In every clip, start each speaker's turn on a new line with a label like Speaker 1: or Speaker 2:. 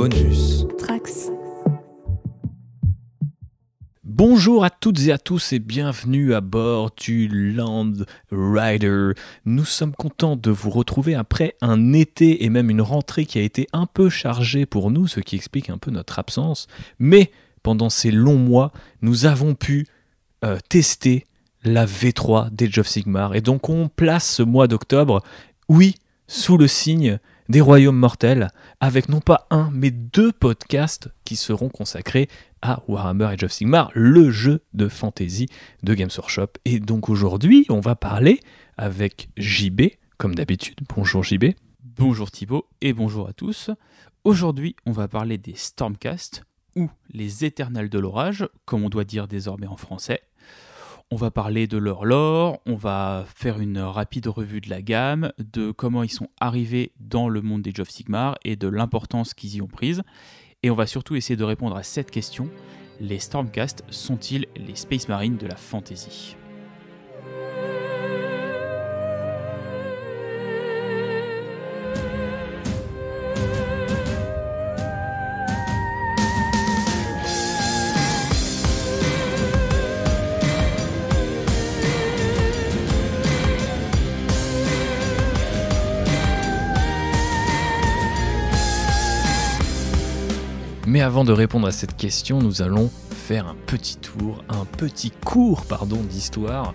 Speaker 1: Bonus
Speaker 2: Trax.
Speaker 3: Bonjour à toutes et à tous et bienvenue à bord du Land Rider. Nous sommes contents de vous retrouver après un été et même une rentrée qui a été un peu chargée pour nous, ce qui explique un peu notre absence. Mais pendant ces longs mois, nous avons pu tester la V3 d'Age of Sigmar. Et donc on place ce mois d'octobre, oui, sous le signe des royaumes mortels, avec non pas un, mais 2 podcasts qui seront consacrés à Warhammer Age of Sigmar, le jeu de fantasy de Games Workshop. Et donc aujourd'hui, on va parler avec JB, comme d'habitude. Bonjour JB.
Speaker 4: Bonjour Thibaut et bonjour à tous. Aujourd'hui, on va parler des Stormcast, ou les Éternels de l'Orage, comme on doit dire désormais en français. On va parler de leur lore, on va faire une rapide revue de la gamme, de comment ils sont arrivés dans le monde d'Age of Sigmar et de l'importance qu'ils y ont prise. Et on va surtout essayer de répondre à cette question: les Stormcast sont-ils les Space Marines de la fantasy ?
Speaker 3: Mais avant de répondre à cette question, nous allons faire un petit cours d'histoire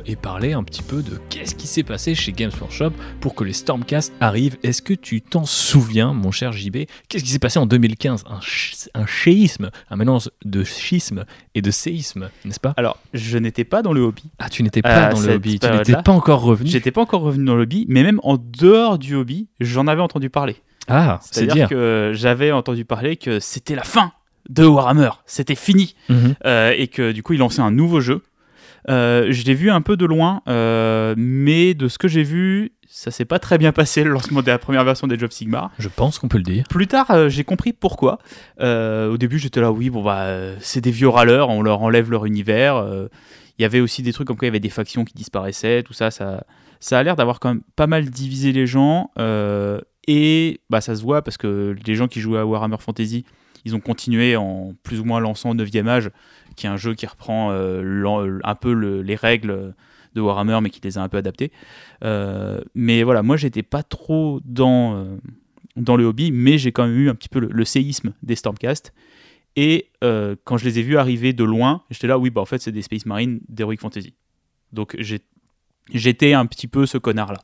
Speaker 3: et parler un petit peu de qu'est-ce qui s'est passé chez Games Workshop pour que les Stormcast arrivent. Est-ce que tu t'en souviens, mon cher JB ? Qu'est-ce qui s'est passé en 2015 ? Un schisme, un mélange de schisme et de séisme, n'est-ce pas ?
Speaker 4: Alors, je n'étais pas dans le hobby.
Speaker 3: Ah, tu n'étais pas dans le hobby, tu n'étais
Speaker 4: période-là.
Speaker 3: pas encore revenu.
Speaker 4: J'étais pas encore revenu dans le hobby, mais même en dehors du hobby, j'en avais entendu parler.
Speaker 3: Ah, c'est
Speaker 4: C'est-à-dire
Speaker 3: dire.
Speaker 4: que j'avais entendu parler que c'était la fin de Warhammer, c'était fini, et que du coup il lançait un nouveau jeu. Je l'ai vu un peu de loin, mais de ce que j'ai vu, ça s'est pas très bien passé le lancement de la première version d'Age of Sigmar.
Speaker 3: Je pense qu'on peut le dire.
Speaker 4: Plus tard, j'ai compris pourquoi. Au début, j'étais là, oui, c'est des vieux râleurs, on leur enlève leur univers. Il y avait aussi des trucs comme quoi il y avait des factions qui disparaissaient, tout ça. Ça a l'air d'avoir quand même pas mal divisé les gens. Et ça se voit parce que les gens qui jouaient à Warhammer Fantasy, ils ont continué en plus ou moins lançant 9e âge, qui est un jeu qui reprend un peu les règles de Warhammer, mais qui les a un peu adaptées. Mais voilà, moi j'étais pas trop dans le hobby, mais j'ai quand même eu un petit peu le séisme des Stormcast. Et quand je les ai vus arriver de loin, j'étais là, oui, en fait c'est des Space Marines d'Heroic Fantasy. Donc j'étais un petit peu ce connard-là.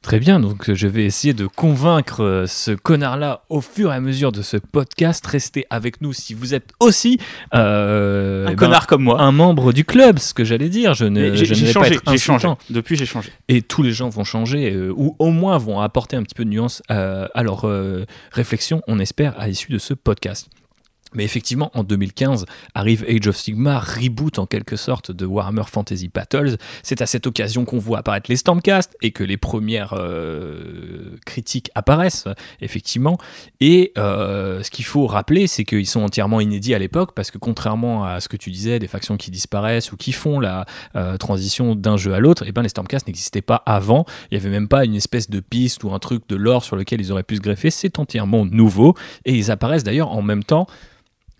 Speaker 3: Très bien, donc je vais essayer de convaincre ce connard-là au fur et à mesure de ce podcast. Restez avec nous si vous êtes aussi
Speaker 4: un connard comme moi.
Speaker 3: Un membre du club, ce que j'allais dire. Je ne vais pas être insultant.
Speaker 4: Depuis, j'ai changé.
Speaker 3: Et tous les gens vont changer, ou au moins vont apporter un petit peu de nuance à leur réflexion, on espère, à l'issue de ce podcast. Mais effectivement, en 2015, arrive Age of Sigmar, reboot en quelque sorte de Warhammer Fantasy Battles. C'est à cette occasion qu'on voit apparaître les Stormcast et que les premières critiques apparaissent, effectivement. Et ce qu'il faut rappeler, c'est qu'ils sont entièrement inédits à l'époque, parce que contrairement à ce que tu disais, des factions qui disparaissent ou qui font la transition d'un jeu à l'autre, les Stormcast n'existaient pas avant. Il n'y avait même pas une espèce de piste ou un truc de lore sur lequel ils auraient pu se greffer. C'est entièrement nouveau. Et ils apparaissent d'ailleurs en même temps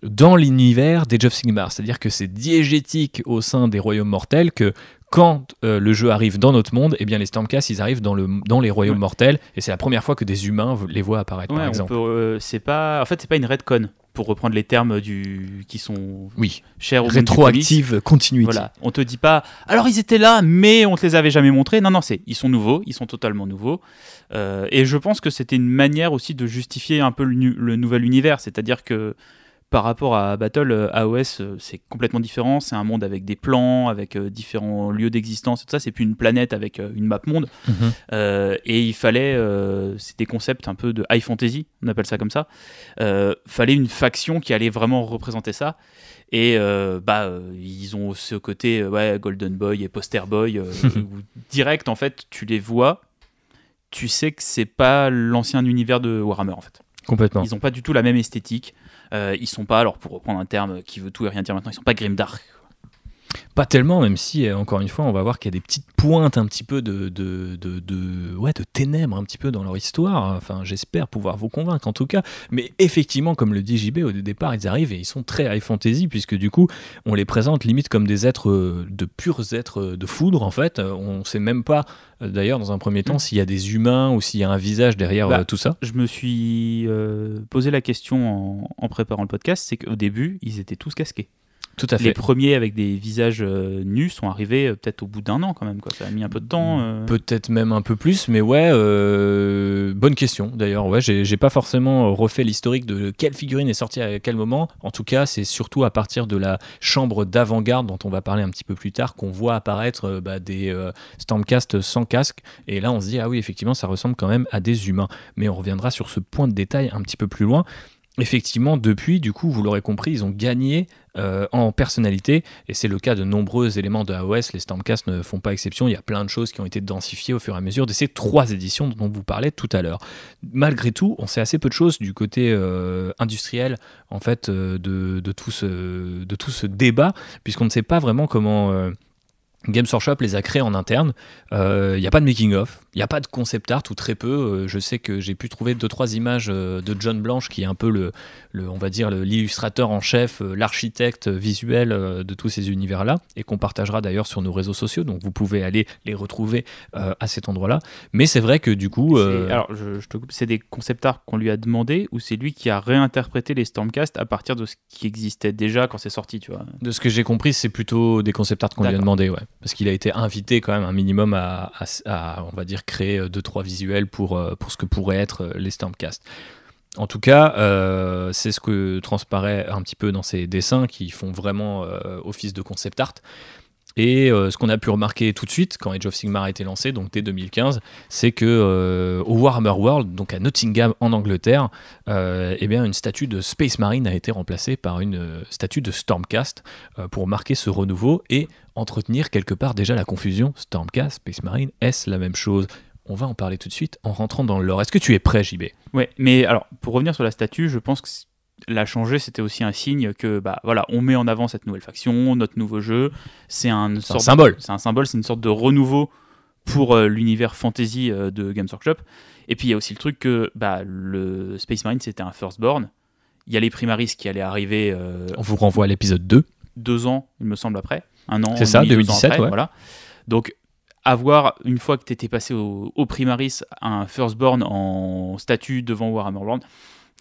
Speaker 3: dans l'univers d'Age of Sigmar, c'est-à-dire que c'est diégétique au sein des royaumes mortels que quand le jeu arrive dans notre monde, les Stormcast ils arrivent dans les royaumes mortels, et c'est la première fois que des humains les voient apparaître, par exemple.
Speaker 4: C'est pas une retcon, pour reprendre les termes qui sont chers aux
Speaker 3: rétroactive continuité.
Speaker 4: Voilà, on te dit pas alors ils étaient là mais on te les avait jamais montrés. Non, ils sont nouveaux, ils sont totalement nouveaux. Et je pense que c'était une manière aussi de justifier un peu le nouvel univers, c'est-à-dire que par rapport à Battle, AOS, c'est complètement différent. C'est un monde avec des plans, avec différents lieux d'existence et tout ça. C'est plus une planète avec une map monde. Et il fallait, c'est des concepts un peu de high fantasy, on appelle ça comme ça. Fallait une faction qui allait vraiment représenter ça. Et ils ont ce côté Golden Boy et Poster Boy où direct en fait tu les vois, tu sais que c'est pas l'ancien univers de Warhammer en fait.
Speaker 3: Complètement.
Speaker 4: Ils ont pas du tout la même esthétique. Ils sont pas, alors pour reprendre un terme qui veut tout et rien dire maintenant, ils sont pas grimdark.
Speaker 3: pas tellement, même si, encore une fois, on va voir qu'il y a des petites pointes un petit peu de ténèbres un petit peu dans leur histoire. Enfin, j'espère pouvoir vous convaincre en tout cas. Mais effectivement, comme le dit JB, au départ, ils arrivent et ils sont très high fantasy, puisque du coup, on les présente limite comme des êtres, de purs êtres de foudre, en fait. On sait même pas, d'ailleurs, dans un premier temps, s'il y a des humains ou s'il y a un visage derrière tout ça.
Speaker 4: Je me suis posé la question en préparant le podcast, c'est qu'au début, ils étaient tous casqués.
Speaker 3: Tout à fait.
Speaker 4: Les premiers avec des visages nus sont arrivés peut-être au bout d'un an quand même, quoi. Ça a mis un peu de temps.
Speaker 3: Peut-être même un peu plus, mais ouais, bonne question d'ailleurs. Ouais, j'ai pas forcément refait l'historique de quelle figurine est sortie à quel moment. En tout cas, c'est surtout à partir de la chambre d'avant-garde dont on va parler un petit peu plus tard qu'on voit apparaître des Stormcast sans casque. Et là, on se dit, ah oui, effectivement, ça ressemble quand même à des humains. Mais on reviendra sur ce point de détail un petit peu plus loin. Effectivement, depuis, du coup, vous l'aurez compris, ils ont gagné en personnalité, et c'est le cas de nombreux éléments de AOS. Les Stormcast ne font pas exception. Il y a plein de choses qui ont été densifiées au fur et à mesure de ces 3 éditions dont on vous parlait tout à l'heure. Malgré tout, on sait assez peu de choses du côté industriel, en fait, de tout ce débat, puisqu'on ne sait pas vraiment comment Games Workshop les a créés en interne. Il n'y a pas de making-of, il n'y a pas de concept art, ou très peu. Je sais que j'ai pu trouver 2-3 images de John Blanche, qui est un peu on va dire l'illustrateur en chef, l'architecte visuel de tous ces univers-là, et qu'on partagera d'ailleurs sur nos réseaux sociaux, donc vous pouvez aller les retrouver à cet endroit-là. Mais c'est vrai que du coup...
Speaker 4: Alors, je te coupe, c'est des concept art qu'on lui a demandé, ou c'est lui qui a réinterprété les Stormcast à partir de ce qui existait déjà quand c'est sorti, tu vois?
Speaker 3: De ce que j'ai compris, c'est plutôt des concept art qu'on lui a demandé, ouais. Parce qu'il a été invité quand même un minimum à on va dire, créer 2-3 visuels pour ce que pourraient être les Stormcast. En tout cas, c'est ce que transparaît un petit peu dans ces dessins qui font vraiment office de concept art. Et ce qu'on a pu remarquer tout de suite quand Age of Sigmar a été lancé, donc dès 2015, c'est que au Warhammer World, donc à Nottingham en Angleterre, eh bien une statue de Space Marine a été remplacée par une statue de Stormcast pour marquer ce renouveau et entretenir quelque part déjà la confusion. Stormcast, Space Marine, est-ce la même chose? On va en parler tout de suite en rentrant dans le lore. Est-ce que tu es prêt, JB?
Speaker 4: Ouais, mais alors pour revenir sur la statue, je pense que la changer, c'était aussi un signe que voilà, on met en avant cette nouvelle faction, notre nouveau jeu. C'est un
Speaker 3: symbole.
Speaker 4: C'est un symbole, c'est une sorte de renouveau pour l'univers fantasy de Games Workshop. Et puis il y a aussi le truc que le Space Marine, c'était un Firstborn. Il y a les Primaris qui allaient arriver.
Speaker 3: On vous renvoie à l'épisode 2.
Speaker 4: 2 ans, il me semble, après. 1 an.
Speaker 3: C'est ça, 2017,
Speaker 4: après,
Speaker 3: ouais.
Speaker 4: Voilà. Donc, avoir, une fois que tu étais passé au Primaris, un Firstborn en statue devant Warhammer World,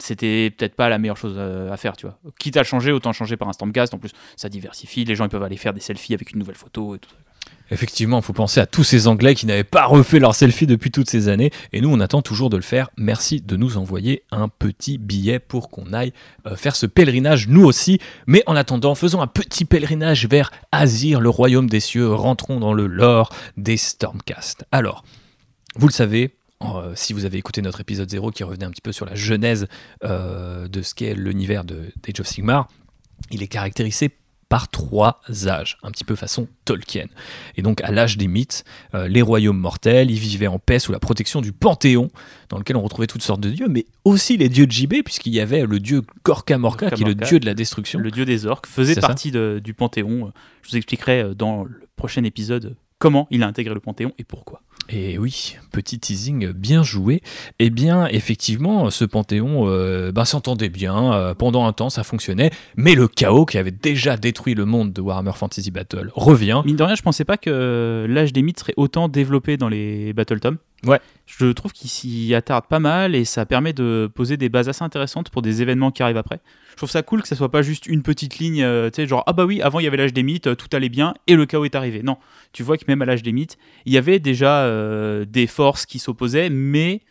Speaker 4: c'était peut-être pas la meilleure chose à faire, tu vois. Quitte à changer, autant changer par un Stormcast. En plus, ça diversifie. Les gens ils peuvent aller faire des selfies avec une nouvelle photo et tout ça.
Speaker 3: Effectivement, il faut penser à tous ces Anglais qui n'avaient pas refait leur selfie depuis toutes ces années. Et nous, on attend toujours de le faire. Merci de nous envoyer un petit billet pour qu'on aille faire ce pèlerinage, nous aussi. Mais en attendant, faisons un petit pèlerinage vers Azir, le royaume des cieux. Rentrons dans le lore des Stormcast. Alors, vous le savez, si vous avez écouté notre épisode 0 qui revenait un petit peu sur la genèse de ce qu'est l'univers d'Age of Sigmar, il est caractérisé par 3 âges, un petit peu façon Tolkien. Et donc à l'âge des mythes, les royaumes mortels, ils vivaient en paix sous la protection du Panthéon, dans lequel on retrouvait toutes sortes de dieux, mais aussi les dieux de JB, puisqu'il y avait le dieu Gorka Morka, qui est le dieu de la destruction.
Speaker 4: Le dieu des orques, faisait partie du Panthéon. Je vous expliquerai dans le prochain épisode comment il a intégré le Panthéon et pourquoi.
Speaker 3: Et oui, petit teasing bien joué. Eh bien, effectivement, ce Panthéon s'entendait bien. Pendant un temps, ça fonctionnait. Mais le chaos qui avait déjà détruit le monde de Warhammer Fantasy Battle revient.
Speaker 4: Mine de rien, je pensais pas que l'âge des mythes serait autant développé dans les Battletomes.
Speaker 3: Ouais.
Speaker 4: Je trouve qu'il s'y attarde pas mal et ça permet de poser des bases assez intéressantes pour des événements qui arrivent après. Je trouve ça cool que ça soit pas juste une petite ligne, tu sais, genre, ah bah oui, avant il y avait l'âge des mythes, tout allait bien et le chaos est arrivé. Non, tu vois que même à l'âge des mythes, il y avait déjà des forces qui s'opposaient, mais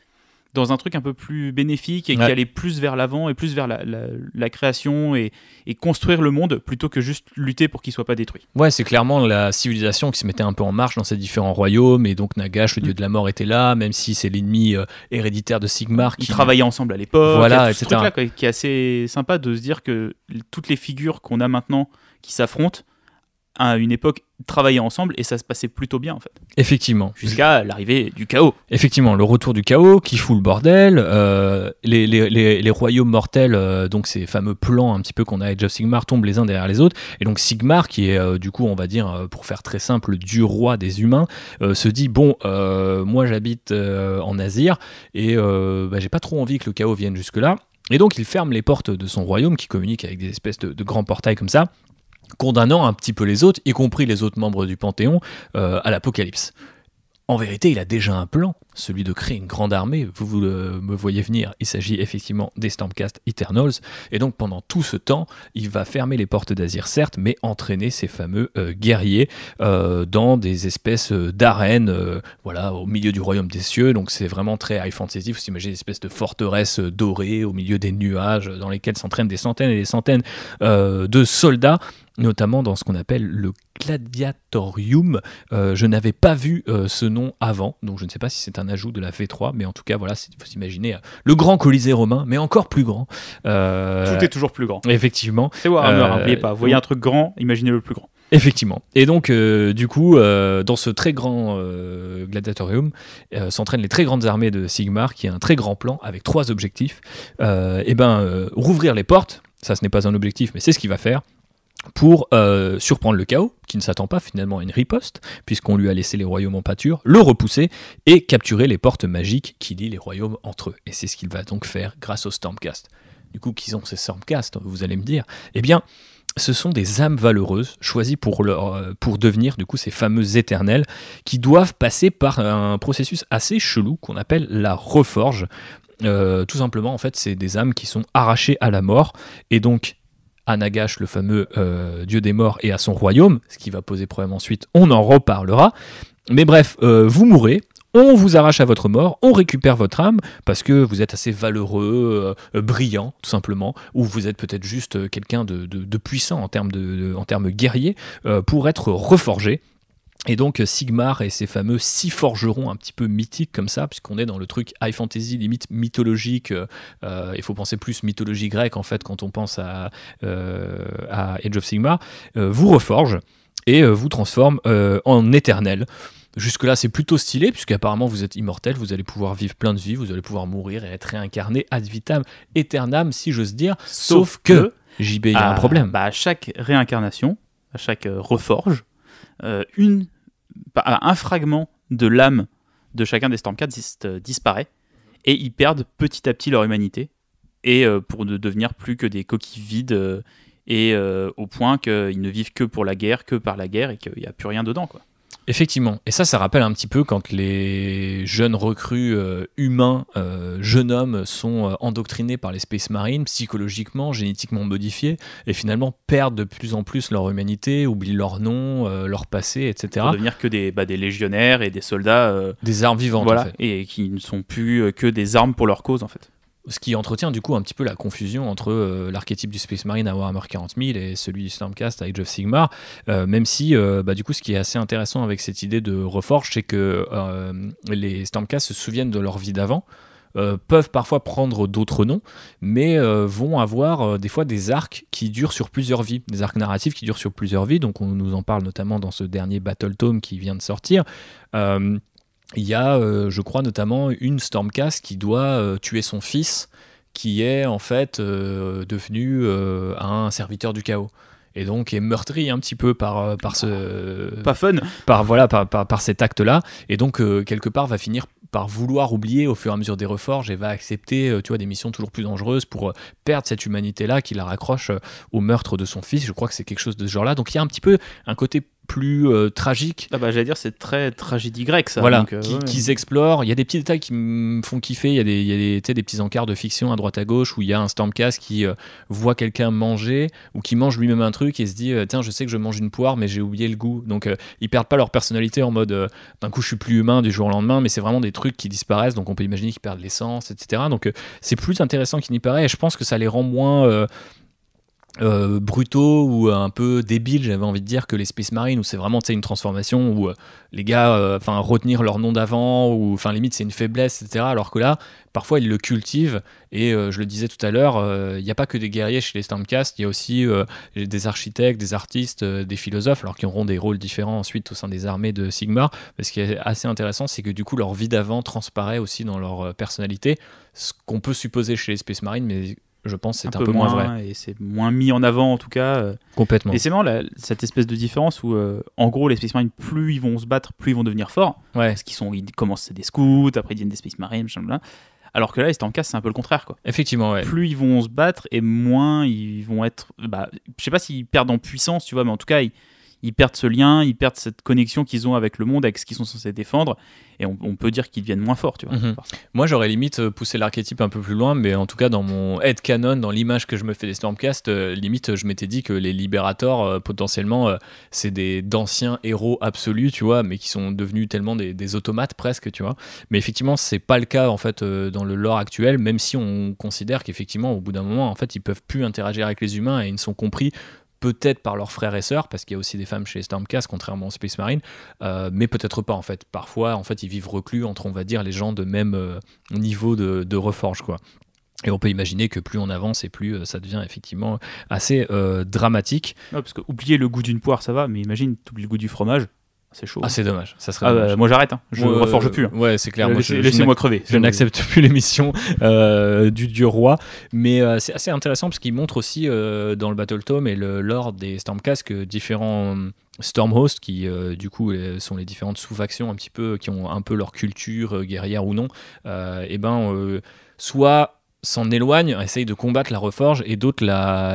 Speaker 4: dans un truc un peu plus bénéfique et qui allait plus vers l'avant et plus vers la création et construire le monde plutôt que juste lutter pour qu'il soit pas détruit.
Speaker 3: Ouais, c'est clairement la civilisation qui se mettait un peu en marche dans ces différents royaumes, et donc Nagash, le dieu de la mort, était là, même si c'est l'ennemi héréditaire de Sigmar.
Speaker 4: Ils travaillaient ensemble à l'époque,
Speaker 3: voilà,
Speaker 4: etc. Ce truc-là, quoi, qui est assez sympa de se dire que toutes les figures qu'on a maintenant qui s'affrontent, à une époque travaillaient ensemble et ça se passait plutôt bien en fait.
Speaker 3: Effectivement.
Speaker 4: Jusqu'à l'arrivée du chaos.
Speaker 3: Effectivement, le retour du chaos qui fout le bordel, les royaumes mortels, donc ces fameux plans un petit peu qu'on a à Age of Sigmar, tombent les uns derrière les autres, et donc Sigmar, qui est du coup, on va dire, pour faire très simple, le dieu roi des humains, se dit, bon, moi j'habite en Azir, et j'ai pas trop envie que le chaos vienne jusque-là, et donc il ferme les portes de son royaume, qui communique avec des espèces de grands portails comme ça, condamnant un petit peu les autres, y compris les autres membres du Panthéon, à l'apocalypse. En vérité, il a déjà un plan, celui de créer une grande armée. Vous me voyez venir, il s'agit effectivement des Stormcast Eternals. Et donc pendant tout ce temps, il va fermer les portes d'Azir, certes, mais entraîner ces fameux guerriers dans des espèces d'arènes, voilà, au milieu du royaume des cieux. Donc c'est vraiment très high fantasy. Vous imaginez des espèces de forteresses dorées au milieu des nuages, dans lesquelles s'entraînent des centaines et des centaines de soldats, notamment dans ce qu'on appelle le Gladiatorium. Je n'avais pas vu ce nom avant, donc je ne sais pas si c'est un ajout de la V3, mais en tout cas, voilà, il faut s'imaginer le grand Colisée romain, mais encore plus grand.
Speaker 4: Tout est toujours plus grand.
Speaker 3: Effectivement.
Speaker 4: C'est Warhammer, n'oubliez pas. Vous voyez un truc grand, imaginez le plus grand.
Speaker 3: Effectivement. Et donc, du coup, dans ce très grand Gladiatorium, s'entraînent les très grandes armées de Sigmar, qui a un très grand plan avec 3 objectifs. Rouvrir les portes, ça ce n'est pas un objectif, mais c'est ce qu'il va faire, pour surprendre le chaos, qui ne s'attend pas finalement à une riposte, puisqu'on lui a laissé les royaumes en pâture, le repousser et capturer les portes magiques qui lient les royaumes entre eux. Et c'est ce qu'il va donc faire grâce aux Stormcast. Du coup, qui sont ces Stormcast, vous allez me dire? Eh bien, ce sont des âmes valeureuses choisies pour devenir du coup ces fameux éternels qui doivent passer par un processus assez chelou qu'on appelle la reforge. Tout simplement, en fait, c'est des âmes qui sont arrachées à la mort, et donc à Nagash, le fameux dieu des morts, et à son royaume, ce qui va poser problème ensuite, on en reparlera. Mais bref, vous mourrez, on vous arrache à votre mort, on récupère votre âme, parce que vous êtes assez valeureux, brillant, tout simplement, ou vous êtes peut-être juste quelqu'un de puissant en termes guerriers, pour être reforgé. Et donc Sigmar et ses fameux 6 forgerons un petit peu mythiques comme ça, puisqu'on est dans le truc high fantasy, limite mythologique, il faut penser plus mythologie grecque en fait quand on pense à Age of Sigmar, vous reforge et vous transforme en éternel. Jusque-là, c'est plutôt stylé, puisqu'apparemment vous êtes immortel, vous allez pouvoir vivre plein de vies, vous allez pouvoir mourir et être réincarné ad vitam aeternam, si j'ose dire, sauf que JB, il y a un problème.
Speaker 4: À chaque réincarnation, à chaque reforge, un fragment de l'âme de chacun des Stormcast disparaît, et ils perdent petit à petit leur humanité, et pour ne devenir plus que des coquilles vides, et au point qu'ils ne vivent que pour la guerre, que par la guerre, et qu'il n'y a plus rien dedans, quoi.
Speaker 3: Effectivement, et ça rappelle un petit peu quand les jeunes recrues humains, jeunes hommes, sont endoctrinés par les Space Marines, psychologiquement, génétiquement modifiés, et finalement perdent de plus en plus leur humanité, oublient leur nom, leur passé, etc.
Speaker 4: Pour devenir que des légionnaires et des soldats.
Speaker 3: Des armes vivantes,
Speaker 4: voilà,
Speaker 3: en fait.
Speaker 4: et qui ne sont plus que des armes pour leur cause, en fait.
Speaker 3: Ce qui entretient du coup un petit peu la confusion entre l'archétype du Space Marine à Warhammer 40 000 et celui du Stormcast à Age of Sigmar, même si du coup ce qui est assez intéressant avec cette idée de reforge, c'est que les Stormcast se souviennent de leur vie d'avant, peuvent parfois prendre d'autres noms, mais vont avoir des fois des arcs qui durent sur plusieurs vies, des arcs narratifs qui durent sur plusieurs vies, donc on nous en parle notamment dans ce dernier Battle Tome qui vient de sortir. Il y a, je crois, notamment une Stormcast qui doit tuer son fils, qui est en fait devenu un serviteur du chaos. Et donc est meurtri un petit peu par ce...
Speaker 4: Pas fun.
Speaker 3: Par cet acte-là. Et donc, quelque part, va finir par vouloir oublier au fur et à mesure des reforges et va accepter des missions toujours plus dangereuses pour perdre cette humanité-là qui la raccroche au meurtre de son fils. Je crois que c'est quelque chose de ce genre-là. Donc il y a un petit peu un côté plus tragique.
Speaker 4: J'allais dire, c'est très tragédie grecque, ça.
Speaker 3: Voilà,
Speaker 4: donc,
Speaker 3: qu'ils explorent. Il y a des petits détails qui me font kiffer. Il y a des petits encarts de fiction à droite à gauche où il y a un Stormcast qui voit quelqu'un manger ou qui mange lui-même un truc et se dit tiens, je sais que je mange une poire, mais j'ai oublié le goût. Donc ils perdent pas leur personnalité en mode d'un coup je suis plus humain du jour au lendemain, mais c'est vraiment des trucs qui disparaissent. Donc on peut imaginer qu'ils perdent l'essence, etc. Donc c'est plus intéressant qu'il n'y paraît. Et je pense que ça les rend moins brutaux ou un peu débiles, j'avais envie de dire, que les Space Marines, où c'est vraiment une transformation où les gars retenir leur nom d'avant, ou limite c'est une faiblesse, etc. Alors que là, parfois ils le cultivent, et je le disais tout à l'heure, il n'y a pas que des guerriers chez les Stormcast, il y a aussi des architectes, des artistes, des philosophes, alors qui auront des rôles différents ensuite au sein des armées de Sigmar. Mais ce qui est assez intéressant, c'est que du coup leur vie d'avant transparaît aussi dans leur personnalité, ce qu'on peut supposer chez les Space Marines, mais je pense que c'est un peu moins vrai.
Speaker 4: Et c'est moins mis en avant en tout cas.
Speaker 3: Complètement.
Speaker 4: Et c'est marrant cette espèce de différence où en gros les Space Marines, plus ils vont se battre, plus ils vont devenir forts.
Speaker 3: Ouais.
Speaker 4: Parce ils commencent c'est des scouts, après ils deviennent des Space Marines, machin. Alors que là les Stormcast c'est un peu le contraire quoi.
Speaker 3: Effectivement, ouais.
Speaker 4: Plus ils vont se battre et moins ils vont être. Je sais pas s'ils perdent en puissance, tu vois, mais en tout cas ils perdent ce lien, ils perdent cette connexion qu'ils ont avec le monde, avec ce qu'ils sont censés défendre, et on peut dire qu'ils deviennent moins forts, tu vois.
Speaker 3: Moi, j'aurais limite poussé l'archétype un peu plus loin, mais en tout cas, dans mon headcanon, dans l'image que je me fais des Stormcast, limite, je m'étais dit que les Libérators, potentiellement, c'est d'anciens héros absolus, tu vois, mais qui sont devenus tellement des automates presque, tu vois. Mais effectivement, c'est pas le cas, en fait, dans le lore actuel, même si on considère qu'effectivement, au bout d'un moment, en fait, ils peuvent plus interagir avec les humains, et ils ne sont compris peut-être par leurs frères et sœurs, parce qu'il y a aussi des femmes chez les Stormcast, contrairement aux Space Marine, mais peut-être pas en fait. Parfois, en fait, ils vivent reclus entre, on va dire, les gens de même niveau de reforge, quoi. Et on peut imaginer que plus on avance et plus ça devient effectivement assez dramatique.
Speaker 4: Non, parce que oublier le goût d'une poire, ça va, mais imagine, t'oublies le goût du fromage. C'est chaud.
Speaker 3: Ah, c'est dommage. Ça serait dommage.
Speaker 4: Moi j'arrête, hein. Je reforge plus. Hein.
Speaker 3: Ouais, c'est clair.
Speaker 4: Laissez-moi crever.
Speaker 3: Je n'accepte plus l'émission du Dieu Roi. Mais c'est assez intéressant parce qu'il montre aussi dans le Battle Tome et le lore des Stormcast que différents Stormhosts, qui du coup sont les différentes sous-factions un petit peu, qui ont un peu leur culture guerrière ou non, soit s'en éloignent, essayent de combattre la reforge, et d'autres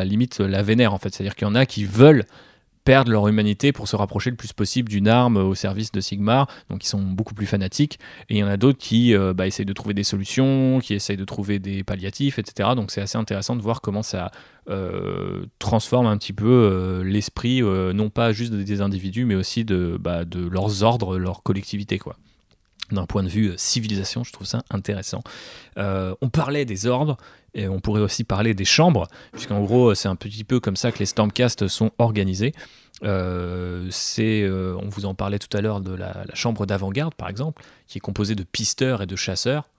Speaker 3: limite la vénèrent en fait. C'est-à-dire qu'il y en a qui veulent perdent leur humanité pour se rapprocher le plus possible d'une arme au service de Sigmar, donc ils sont beaucoup plus fanatiques, et il y en a d'autres qui essayent de trouver des solutions, qui essayent de trouver des palliatifs, etc. Donc c'est assez intéressant de voir comment ça transforme un petit peu l'esprit, non pas juste des individus, mais aussi de leurs ordres, leur collectivité, quoi. D'un point de vue civilisation, je trouve ça intéressant. On parlait des ordres, et on pourrait aussi parler des chambres, puisqu'en gros, c'est un petit peu comme ça que les Stormcast sont organisés. On vous en parlait tout à l'heure de la chambre d'avant-garde, par exemple, qui est composée de pisteurs et de chasseurs,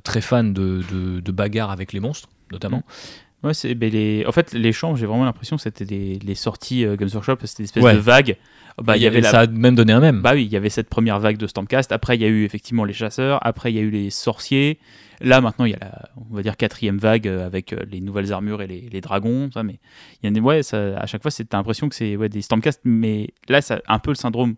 Speaker 3: très fans de bagarres avec les monstres, notamment.
Speaker 4: Ouais, en fait, les chambres, j'ai vraiment l'impression que c'était les sorties Games Workshop, c'était une espèce de vague.
Speaker 3: Ça a même donné un même.
Speaker 4: Bah oui, il y avait cette première vague de Stormcast. Après, il y a eu effectivement les chasseurs. Après, il y a eu les sorciers. Là, maintenant, il y a on va dire, quatrième vague avec les nouvelles armures et les dragons. Ça, mais il y a à chaque fois, t'as l'impression que c'est des Stormcast. Mais là, c'est un peu le syndrome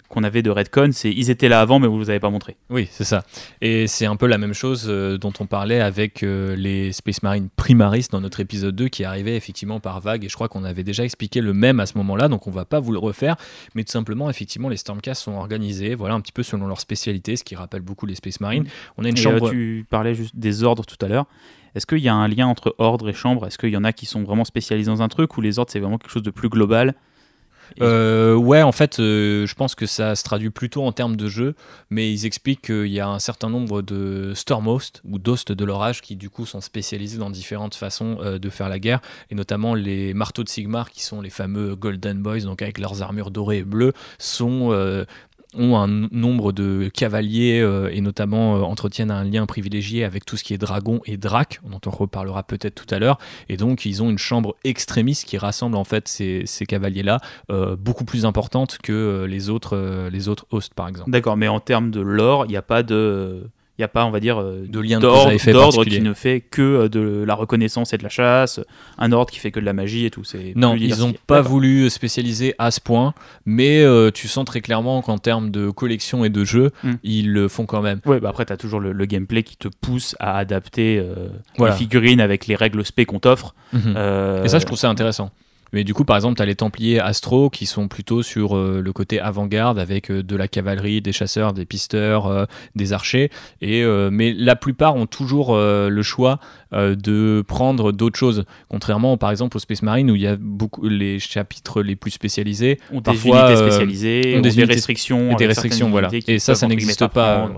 Speaker 4: qu'on avait de Redcon, c'est ils étaient là avant mais vous les avez pas montré.
Speaker 3: Oui, c'est ça. Et c'est un peu la même chose dont on parlait avec les Space Marine Primaris dans notre épisode 2 qui arrivait effectivement par vague, et je crois qu'on avait déjà expliqué le même à ce moment-là, donc on va pas vous le refaire, mais tout simplement effectivement les Stormcast sont organisés un petit peu selon leur spécialité, ce qui rappelle beaucoup les Space Marine. On a une chambre...
Speaker 4: Tu parlais juste des ordres tout à l'heure. Est-ce qu'il y a un lien entre ordre et chambre? Est-ce qu'il y en a qui sont vraiment spécialisés dans un truc, ou les ordres c'est vraiment quelque chose de plus global?
Speaker 3: Ouais, en fait, je pense que ça se traduit plutôt en termes de jeu, mais ils expliquent qu'il y a un certain nombre de Stormhosts ou d'hostes de l'orage qui du coup sont spécialisés dans différentes façons de faire la guerre, et notamment les marteaux de Sigmar qui sont les fameux Golden Boys, donc avec leurs armures dorées et bleues, ont un nombre de cavaliers et notamment entretiennent un lien privilégié avec tout ce qui est dragon et drac, dont on reparlera peut-être tout à l'heure, et donc ils ont une chambre extrémiste qui rassemble en fait ces cavaliers-là, beaucoup plus importante que les autres hosts par exemple.
Speaker 4: D'accord, mais en termes de lore, il n'y a pas on va dire,
Speaker 3: de lien
Speaker 4: d'ordre qui ne fait que de la reconnaissance et de la chasse, un ordre qui fait que de la magie et tout.
Speaker 3: Non, ils n'ont pas voulu spécialiser à ce point, mais tu sens très clairement qu'en termes de collection et de jeu, ils le font quand même.
Speaker 4: Ouais, après, tu as toujours le gameplay qui te pousse à adapter les figurines avec les règles spé qu'on t'offre.
Speaker 3: Et ça, je trouve ça intéressant. Mais du coup, par exemple, tu as les Templiers Astro qui sont plutôt sur le côté avant-garde avec de la cavalerie, des chasseurs, des pisteurs, des archers. Mais la plupart ont toujours le choix de prendre d'autres choses. Contrairement, par exemple, au Space Marine où il y a beaucoup les chapitres les plus spécialisés.
Speaker 4: Parfois, des unités spécialisées,
Speaker 3: ont des
Speaker 4: restrictions.
Speaker 3: Et des restrictions, voilà. Et ça n'existe pas.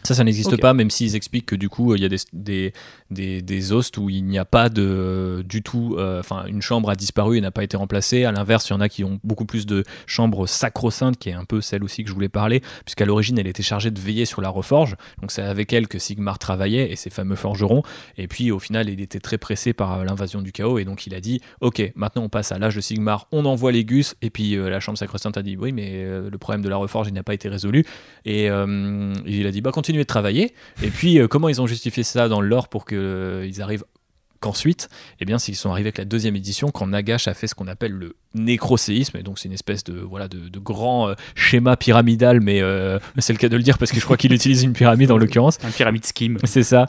Speaker 3: Ça n'existe
Speaker 4: Ok.
Speaker 3: pas, même s'ils expliquent que du coup, il y a des hosts où il n'y a pas du tout. Enfin, une chambre a disparu et n'a pas été remplacée. À l'inverse, il y en a qui ont beaucoup plus de chambres sacro-saintes, qui est un peu celle aussi que je voulais parler, puisqu'à l'origine, elle était chargée de veiller sur la reforge. Donc, c'est avec elle que Sigmar travaillait et ses fameux forgerons. Et puis, au final, il était très pressé par l'invasion du chaos. Et donc, il a dit ok, maintenant, on passe à l'âge de Sigmar, on envoie les Gus. Et puis, la chambre sacro-sainte a dit oui, mais le problème de la reforge, il n'a pas été résolu. Et il a dit continuez de travailler. Et puis comment ils ont justifié ça dans le lore pour qu'ils arrivent qu'ensuite, eh bien, s'ils sont arrivés avec la deuxième édition, quand Nagash a fait ce qu'on appelle le nécroséisme, et donc c'est une espèce de grand schéma pyramidal, mais c'est le cas de le dire parce que je crois qu'il utilise une pyramide en l'occurrence.
Speaker 4: Un pyramide scheme.
Speaker 3: C'est ça,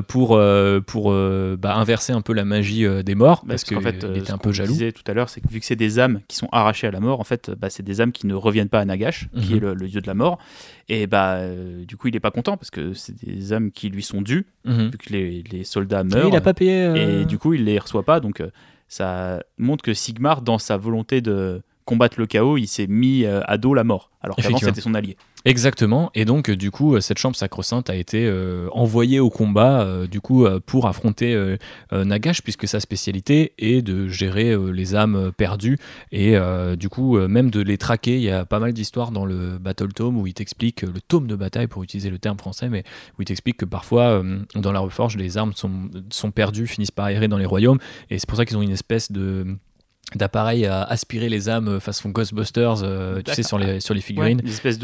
Speaker 3: pour inverser un peu la magie des morts, parce
Speaker 4: qu'en fait,
Speaker 3: qu'il était
Speaker 4: ce
Speaker 3: un
Speaker 4: qu'on
Speaker 3: peu jaloux.
Speaker 4: disait tout à l'heure, c'est que vu que c'est des âmes qui sont arrachées à la mort, en fait, c'est des âmes qui ne reviennent pas à Nagash, qui est le dieu de la mort. Et du coup, il n'est pas content parce que c'est des âmes qui lui sont dues, vu que les soldats meurent.
Speaker 3: Et il n'a pas payé.
Speaker 4: Et du coup, il les reçoit pas. Donc, ça montre que Sigmar, dans sa volonté de combattre le chaos, il s'est mis à dos la mort, alors qu'avant c'était son allié.
Speaker 3: Exactement, et donc du coup cette chambre sacro-sainte a été envoyée au combat pour affronter Nagash, puisque sa spécialité est de gérer les âmes perdues et du coup même de les traquer. Il y a pas mal d'histoires dans le Battle Tome où il t'explique, le tome de bataille pour utiliser le terme français, mais où il t'explique que parfois dans la Reforge les âmes sont perdues, finissent par errer dans les royaumes, et c'est pour ça qu'ils ont une espèce d'appareil à aspirer les âmes façon Ghostbusters, tu sais, sur les figurines.
Speaker 4: Ouais,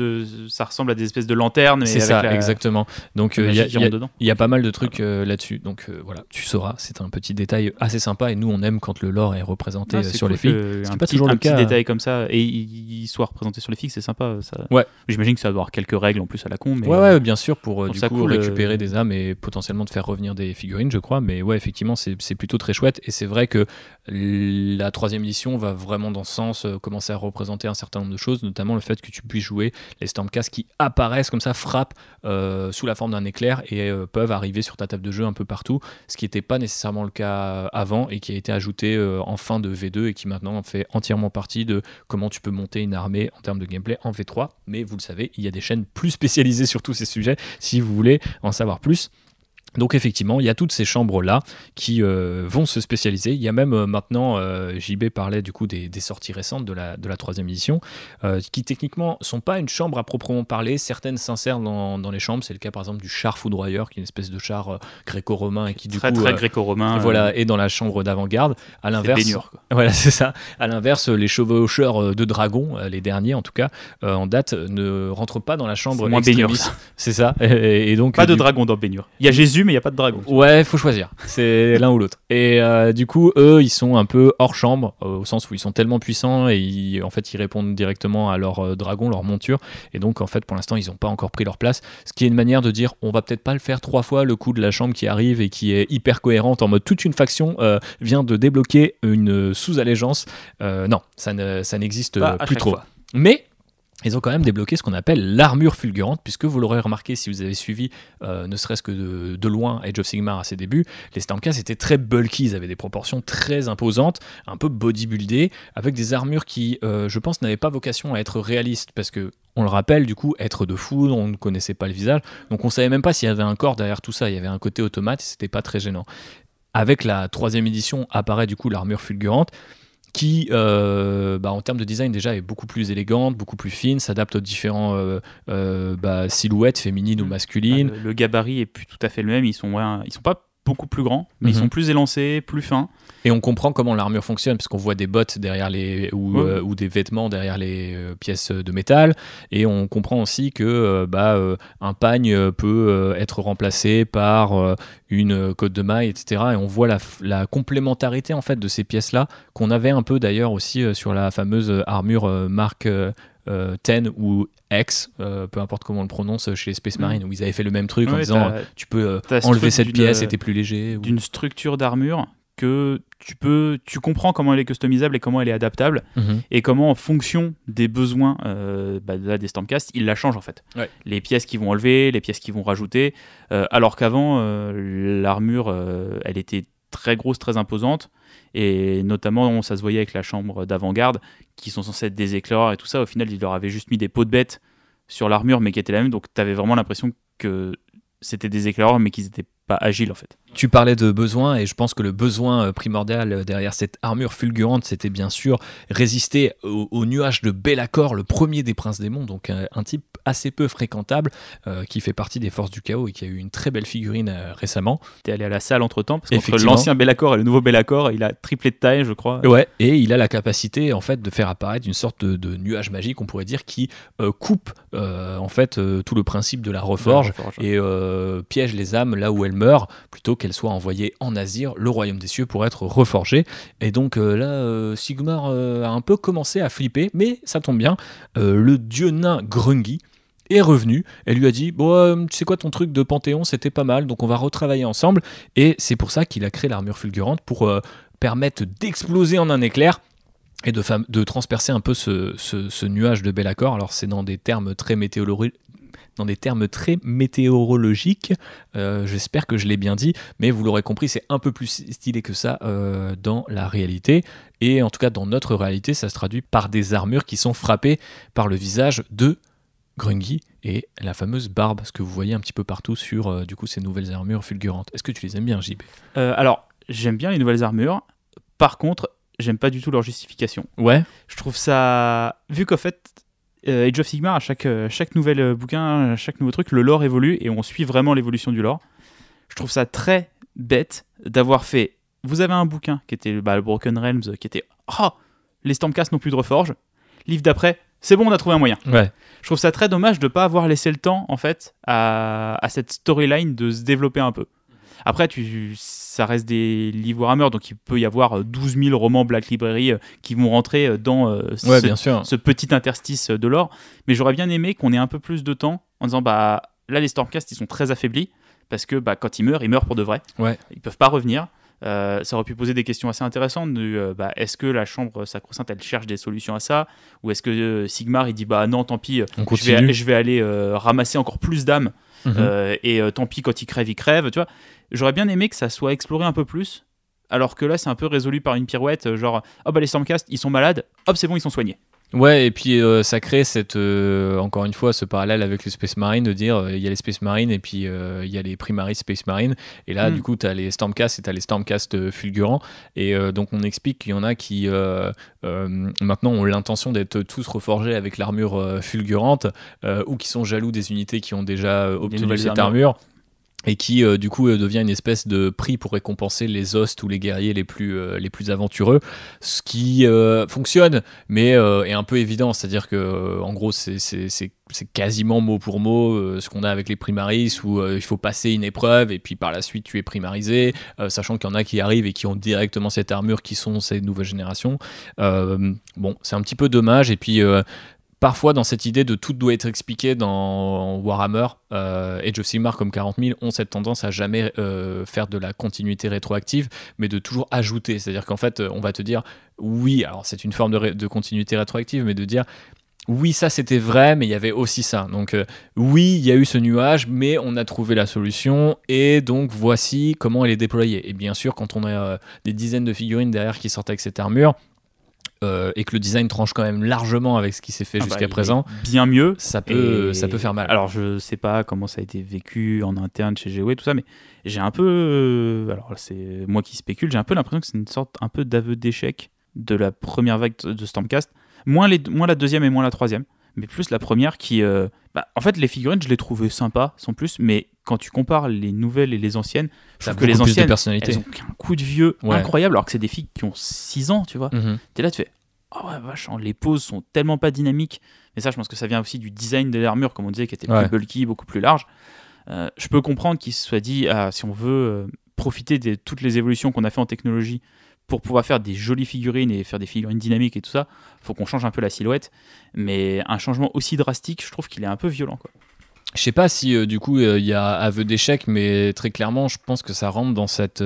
Speaker 4: ça ressemble à des espèces de lanternes.
Speaker 3: C'est ça, exactement. Donc il y a pas mal de trucs là-dessus. Donc voilà, tu sauras, c'est un petit détail assez sympa, et nous on aime quand le lore est représenté sur les figues.
Speaker 4: C'est pas toujours le cas. Un petit détail comme ça, et il soit représenté sur les figues, c'est sympa. Ça.
Speaker 3: Ouais.
Speaker 4: J'imagine que ça va avoir quelques règles en plus à la con. Mais
Speaker 3: ouais, bien sûr, pour du coup
Speaker 4: cool,
Speaker 3: récupérer des âmes et potentiellement de faire revenir des figurines, je crois. Mais ouais, effectivement, c'est plutôt très chouette, et c'est vrai que la troisième édition va vraiment dans ce sens, commencer à représenter un certain nombre de choses, notamment le fait que tu puisses jouer les Stormcast qui apparaissent comme ça, frappent sous la forme d'un éclair et peuvent arriver sur ta table de jeu un peu partout, ce qui n'était pas nécessairement le cas avant et qui a été ajouté en fin de V2 et qui maintenant fait entièrement partie de comment tu peux monter une armée en termes de gameplay en V3. Mais vous le savez, il y a des chaînes plus spécialisées sur tous ces sujets si vous voulez en savoir plus. Donc effectivement, il y a toutes ces chambres-là qui vont se spécialiser. Il y a même maintenant, JB parlait du coup des sorties récentes de la troisième édition, qui techniquement sont pas une chambre à proprement parler. Certaines s'insèrent dans les chambres. C'est le cas par exemple du char foudroyeur, qui est une espèce de char gréco-romain et qui du coup
Speaker 4: très gréco-romain.
Speaker 3: Voilà, est dans la chambre d'avant-garde. À l'inverse,
Speaker 4: Bénur, quoi.
Speaker 3: Voilà, c'est ça. À l'inverse, les chevaucheurs de dragons, les derniers en tout cas, en date, ne rentrent pas dans la chambre extremis. C'est ça. Et donc
Speaker 4: pas de dragon dans Bénur. Il y a Jésus, mais il n'y a pas de dragon.
Speaker 3: Ouais, faut choisir. C'est l'un ou l'autre. Et du coup, eux, ils sont un peu hors chambre, au sens où ils sont tellement puissants et ils répondent directement à leur dragon, leur monture. Et donc, en fait, pour l'instant, ils n'ont pas encore pris leur place. Ce qui est une manière de dire, on va peut-être pas le faire 3 fois, le coup de la chambre qui arrive et qui est hyper cohérente, en mode toute une faction vient de débloquer une sous-allégeance. Non, ça n'existe plus trop.
Speaker 4: Fois.
Speaker 3: Mais ils ont quand même débloqué ce qu'on appelle l'armure fulgurante, puisque vous l'aurez remarqué si vous avez suivi, ne serait-ce que de loin, Age of Sigmar à ses débuts, les Stormcast étaient très bulky, ils avaient des proportions très imposantes, un peu bodybuildées, avec des armures qui, je pense, n'avaient pas vocation à être réalistes, parce que, on le rappelle, du coup, être de foudre, on ne connaissait pas le visage, donc on savait même pas s'il y avait un corps derrière tout ça, il y avait un côté automate, et c'était pas très gênant. Avec la troisième édition apparaît du coup l'armure fulgurante, qui, en termes de design déjà, est beaucoup plus élégante, beaucoup plus fine, s'adapte aux différents silhouettes féminines ou masculines.
Speaker 4: Le gabarit est plus tout à fait le même, ils sont pas beaucoup plus grands, mais ils sont plus élancés, plus fins.
Speaker 3: Et on comprend comment l'armure fonctionne, parce qu'on voit des bottes derrière ou des vêtements derrière les pièces de métal, et on comprend aussi que un pagne peut être remplacé par une côte de maille, etc. Et on voit la complémentarité en fait de ces pièces-là, qu'on avait un peu d'ailleurs aussi sur la fameuse armure Mark 10 ou X, peu importe comment on le prononce chez les Space Marines, où ils avaient fait le même truc en disant tu peux enlever cette pièce et t'es plus léger.
Speaker 4: D'une structure d'armure que tu comprends comment elle est customisable et comment elle est adaptable, et comment en fonction des besoins des Stormcast, ils la changent en fait.
Speaker 3: Ouais.
Speaker 4: Les pièces qu'ils vont enlever, les pièces qu'ils vont rajouter, alors qu'avant l'armure elle était très grosse, très imposante, et notamment ça se voyait avec la chambre d'avant-garde qui sont censées être des éclairs et tout ça. Au final, ils leur avaient juste mis des peaux de bête sur l'armure, mais qui étaient la même, donc tu avais vraiment l'impression que c'était des éclaireurs, mais qu'ils n'étaient pas agiles en fait.
Speaker 3: Tu parlais de besoin, et je pense que le besoin primordial derrière cette armure fulgurante, c'était bien sûr résister au nuage de Be'lakor, le premier des princes démons, donc un type assez peu fréquentable, qui fait partie des forces du chaos et qui a eu une très belle figurine récemment.
Speaker 4: T'es allé à la salle entre-temps, parce qu'entre l'ancien Be'lakor et le nouveau Be'lakor, il a triplé de taille, je crois.
Speaker 3: Ouais, et il a la capacité en fait de faire apparaître une sorte de nuage magique, on pourrait dire, qui coupe en fait tout le principe de la reforge, et piège les âmes là où elles meurent, plutôt qu'elles soient envoyées en Azyr, le royaume des cieux, pour être reforgées. Et donc là, Sigmar a un peu commencé à flipper, mais ça tombe bien, le dieu nain Grungi est revenu et lui a dit bon, tu sais quoi, ton truc de Panthéon c'était pas mal, donc on va retravailler ensemble. Et c'est pour ça qu'il a créé l'armure fulgurante, pour permettre d'exploser en un éclair et de transpercer un peu ce nuage de Be'lakor. Alors c'est dans des termes très météorologiques, j'espère que je l'ai bien dit, mais vous l'aurez compris, c'est un peu plus stylé que ça dans la réalité. Et en tout cas dans notre réalité, ça se traduit par des armures qui sont frappées par le visage de Grungi et la fameuse barbe, ce que vous voyez un petit peu partout sur du coup ces nouvelles armures fulgurantes. Est-ce que tu les aimes bien, JB ?
Speaker 4: Alors, j'aime bien les nouvelles armures. Par contre, j'aime pas du tout leur justification.
Speaker 3: Ouais.
Speaker 4: Je trouve ça... Vu qu'en fait, Age of Sigmar, à chaque nouvel bouquin, à chaque nouveau truc, le lore évolue et on suit vraiment l'évolution du lore. Je trouve ça très bête d'avoir fait... Vous avez un bouquin qui était le Broken Realms, qui était « Oh, les Stormcast n'ont plus de reforge ». Livre d'après, c'est bon, on a trouvé un moyen.
Speaker 3: Ouais.
Speaker 4: Je trouve ça très dommage de ne pas avoir laissé le temps, en fait, à cette storyline de se développer un peu. Après, ça reste des livres Warhammer, donc il peut y avoir 12 000 romans Black Library qui vont rentrer dans ce petit interstice de lore. Mais j'aurais bien aimé qu'on ait un peu plus de temps en disant, là, les Stormcast, ils sont très affaiblis, parce que quand ils meurent pour de vrai.
Speaker 3: Ouais.
Speaker 4: Ils ne peuvent pas revenir. Ça aurait pu poser des questions assez intéressantes est-ce que la chambre sacro-sainte elle cherche des solutions à ça, ou est-ce que Sigmar il dit non, tant pis, je vais aller ramasser encore plus d'âmes, et tant pis, quand il crève, tu vois. J'aurais bien aimé que ça soit exploré un peu plus, alors que là c'est un peu résolu par une pirouette, genre les Stormcast ils sont malades, hop c'est bon, ils sont soignés.
Speaker 3: Ouais, et puis ça crée encore une fois ce parallèle avec les Space Marines, de dire il y a les Space Marines et puis il y a les Primaris Space Marines, et là du coup tu as les Stormcast et tu as les Stormcast fulgurants, et donc on explique qu'il y en a qui maintenant ont l'intention d'être tous reforgés avec l'armure fulgurante, ou qui sont jaloux des unités qui ont déjà obtenu cette armure. Et qui du coup devient une espèce de prix pour récompenser les hosts ou les guerriers les plus aventureux, ce qui fonctionne, mais est un peu évident, c'est-à-dire que en gros c'est quasiment mot pour mot ce qu'on a avec les primaris, où il faut passer une épreuve et puis par la suite tu es primarisé, sachant qu'il y en a qui arrivent et qui ont directement cette armure, qui sont ces nouvelles générations. Bon, c'est un petit peu dommage, et puis parfois, dans cette idée de tout doit être expliqué dans Warhammer, Age of Sigmar comme 40 000 ont cette tendance à jamais faire de la continuité rétroactive, mais de toujours ajouter. C'est-à-dire qu'en fait, on va te dire, oui, alors c'est une forme de continuité rétroactive, mais de dire, oui, ça c'était vrai, mais il y avait aussi ça. Donc oui, il y a eu ce nuage, mais on a trouvé la solution, et donc voici comment elle est déployée. Et bien sûr, quand on a des dizaines de figurines derrière qui sortent avec cette armure, et que le design tranche quand même largement avec ce qui s'est fait jusqu'à présent,
Speaker 4: bien mieux,
Speaker 3: ça peut faire mal.
Speaker 4: Alors je sais pas comment ça a été vécu en interne chez GW, tout ça, mais j'ai un peu, alors c'est moi qui spécule, j'ai un peu l'impression que c'est une sorte un peu d'aveu d'échec de la première vague de Stormcast, moins la deuxième et moins la troisième, mais plus la première qui, en fait les figurines je les trouvais sympas sans plus, mais quand tu compares les nouvelles et les anciennes, je trouve que les anciennes, elles ont un coup de vieux incroyable, alors que c'est des filles qui ont 6 ans, tu vois. T'es là, tu fais, oh ouais, vache, les poses sont tellement pas dynamiques. Mais ça, je pense que ça vient aussi du design de l'armure, comme on disait, qui était plus bulky, beaucoup plus large. Je peux comprendre qu'il se soit dit, si on veut profiter de toutes les évolutions qu'on a fait en technologie pour pouvoir faire des jolies figurines et faire des figurines dynamiques et tout ça, faut qu'on change un peu la silhouette. Mais un changement aussi drastique, je trouve qu'il est un peu violent, quoi.
Speaker 3: Je sais pas si du coup il y a aveu d'échec, mais très clairement je pense que ça rentre dans cette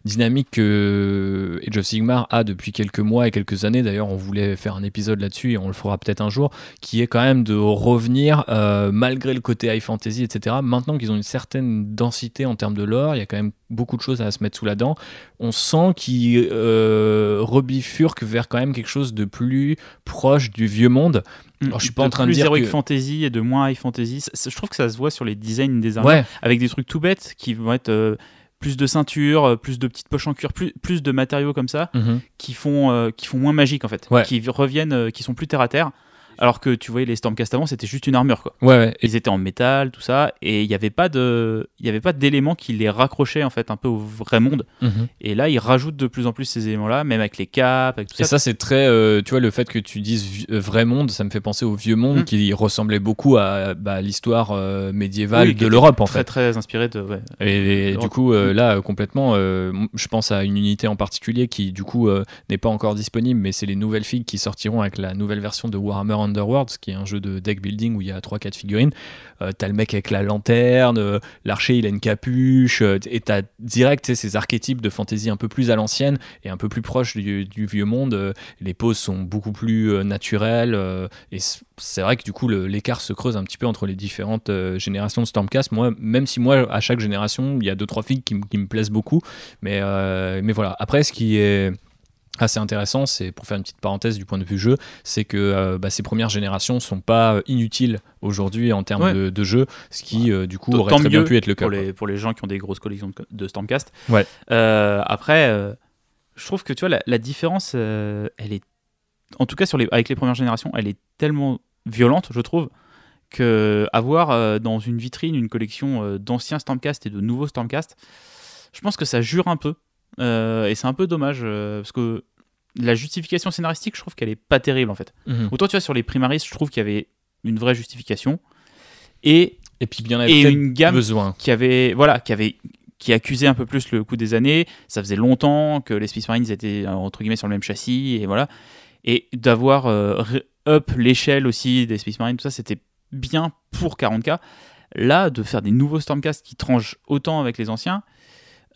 Speaker 3: dynamique que Age of Sigmar a depuis quelques mois et quelques années. D'ailleurs on voulait faire un épisode là-dessus et on le fera peut-être un jour, qui est quand même de revenir malgré le côté high fantasy, etc. Maintenant qu'ils ont une certaine densité en termes de lore, il y a quand même beaucoup de choses à se mettre sous la dent. On sent qu'il rebifurque vers quand même quelque chose de plus proche du vieux monde. Alors, je suis pas en train de dire
Speaker 4: Heroic
Speaker 3: que
Speaker 4: Fantasy et de moins High Fantasy. Je trouve que ça se voit sur les designs des armures, avec des trucs tout bêtes qui vont être plus de ceinture, plus de petites poches en cuir, plus de matériaux comme ça, qui font moins magique en fait, qui reviennent, qui sont plus terre à terre. Alors que tu voyais les Stormcast avant, c'était juste une armure quoi. Ils étaient en métal, tout ça, et il n'y avait pas d'éléments qui les raccrochaient en fait un peu au vrai monde. Et là, ils rajoutent de plus en plus ces éléments-là, même avec les capes, avec tout ça.
Speaker 3: Et ça, c'est très, tu vois, le fait que tu dises vrai monde, ça me fait penser au vieux monde qui ressemblait beaucoup à l'histoire médiévale de l'Europe en fait.
Speaker 4: Très inspiré de. Ouais,
Speaker 3: et du coup, là, complètement, je pense à une unité en particulier qui, du coup, n'est pas encore disponible, mais c'est les nouvelles figues qui sortiront avec la nouvelle version de Warhammer Underworlds, qui est un jeu de deck building où il y a 3-4 figurines. T'as le mec avec la lanterne, l'archer il a une capuche, et t'as direct ces archétypes de fantasy un peu plus à l'ancienne et un peu plus proche du vieux monde. Les poses sont beaucoup plus naturelles, et c'est vrai que du coup l'écart se creuse un petit peu entre les différentes générations de Stormcast. Même si moi à chaque génération il y a 2-3 figues qui me plaisent beaucoup, mais voilà. Après, ce qui est assez intéressant, c'est, pour faire une petite parenthèse du point de vue jeu, c'est que ces premières générations sont pas inutiles aujourd'hui en termes de jeu, ce qui du coup aurait très bien pu être le cas
Speaker 4: pour les gens qui ont des grosses collections de Stormcast.
Speaker 3: Après,
Speaker 4: je trouve que tu vois la différence, elle est, en tout cas avec les premières générations, elle est tellement violente, je trouve, que avoir dans une vitrine une collection d'anciens Stormcast et de nouveaux Stormcast, je pense que ça jure un peu. Et c'est un peu dommage parce que la justification scénaristique, je trouve qu'elle est pas terrible en fait. Autant tu vois sur les Primaris, je trouve qu'il y avait une vraie justification et
Speaker 3: puis il y en avait
Speaker 4: une gamme
Speaker 3: besoin
Speaker 4: qui accusait un peu plus le coup des années. Ça faisait longtemps que les Space Marines étaient entre guillemets sur le même châssis et voilà, et d'avoir up l'échelle aussi des Space Marines, tout ça c'était bien pour 40K. Là, de faire des nouveaux Stormcast qui tranchent autant avec les anciens.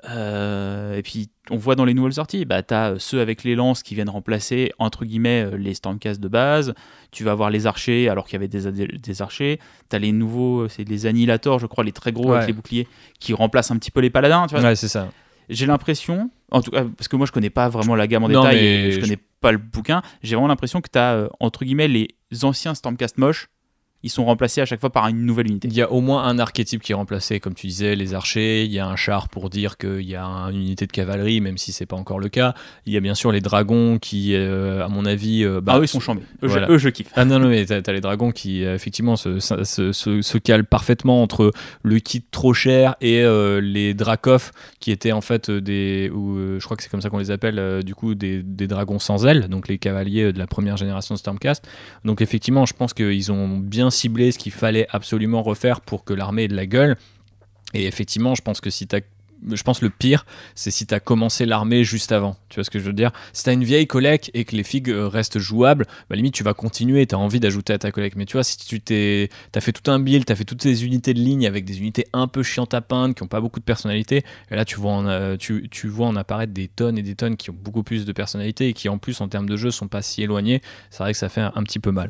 Speaker 4: Et puis on voit dans les nouvelles sorties, t'as ceux avec les lances qui viennent remplacer entre guillemets les Stormcast de base. Tu vas avoir les archers alors qu'il y avait des archers. T'as les nouveaux, c'est les Annihilators, je crois, les très gros avec les boucliers qui remplacent un petit peu les paladins. Tu vois.
Speaker 3: Ouais, c'est ça.
Speaker 4: J'ai l'impression, en tout cas, parce que moi je connais pas vraiment la gamme en détail et je connais pas le bouquin, j'ai vraiment l'impression que t'as entre guillemets les anciens Stormcast moches. Ils sont remplacés à chaque fois par une nouvelle unité.
Speaker 3: Il y a au moins un archétype qui est remplacé, comme tu disais, les archers. Il y a un char pour dire qu'il y a une unité de cavalerie, même si c'est pas encore le cas. Il y a bien sûr les dragons qui, à mon avis...
Speaker 4: eux, ils sont chambés.
Speaker 3: Voilà.
Speaker 4: Eux, je kiffe.
Speaker 3: Ah non, mais t'as les dragons qui, effectivement, se calent parfaitement entre le kit trop cher et les Dracoff, qui étaient en fait je crois que c'est comme ça qu'on les appelle, du coup, des dragons sans ailes, donc les cavaliers de la première génération de Stormcast. Donc effectivement, je pense qu'ils ont bien ciblé ce qu'il fallait absolument refaire pour que l'armée ait de la gueule. Et effectivement, je pense que le pire, c'est si t'as commencé l'armée juste avant. Tu vois ce que je veux dire ? Si t'as une vieille collecte et que les figues restent jouables, limite tu vas continuer, t'as envie d'ajouter à ta collecte. Mais tu vois, si t'as fait tout un build, t'as fait toutes tes unités de ligne avec des unités un peu chiantes à peindre, qui n'ont pas beaucoup de personnalité, et là tu vois en apparaître des tonnes et des tonnes qui ont beaucoup plus de personnalité et qui en plus en termes de jeu sont pas si éloignés. C'est vrai que ça fait un petit peu mal.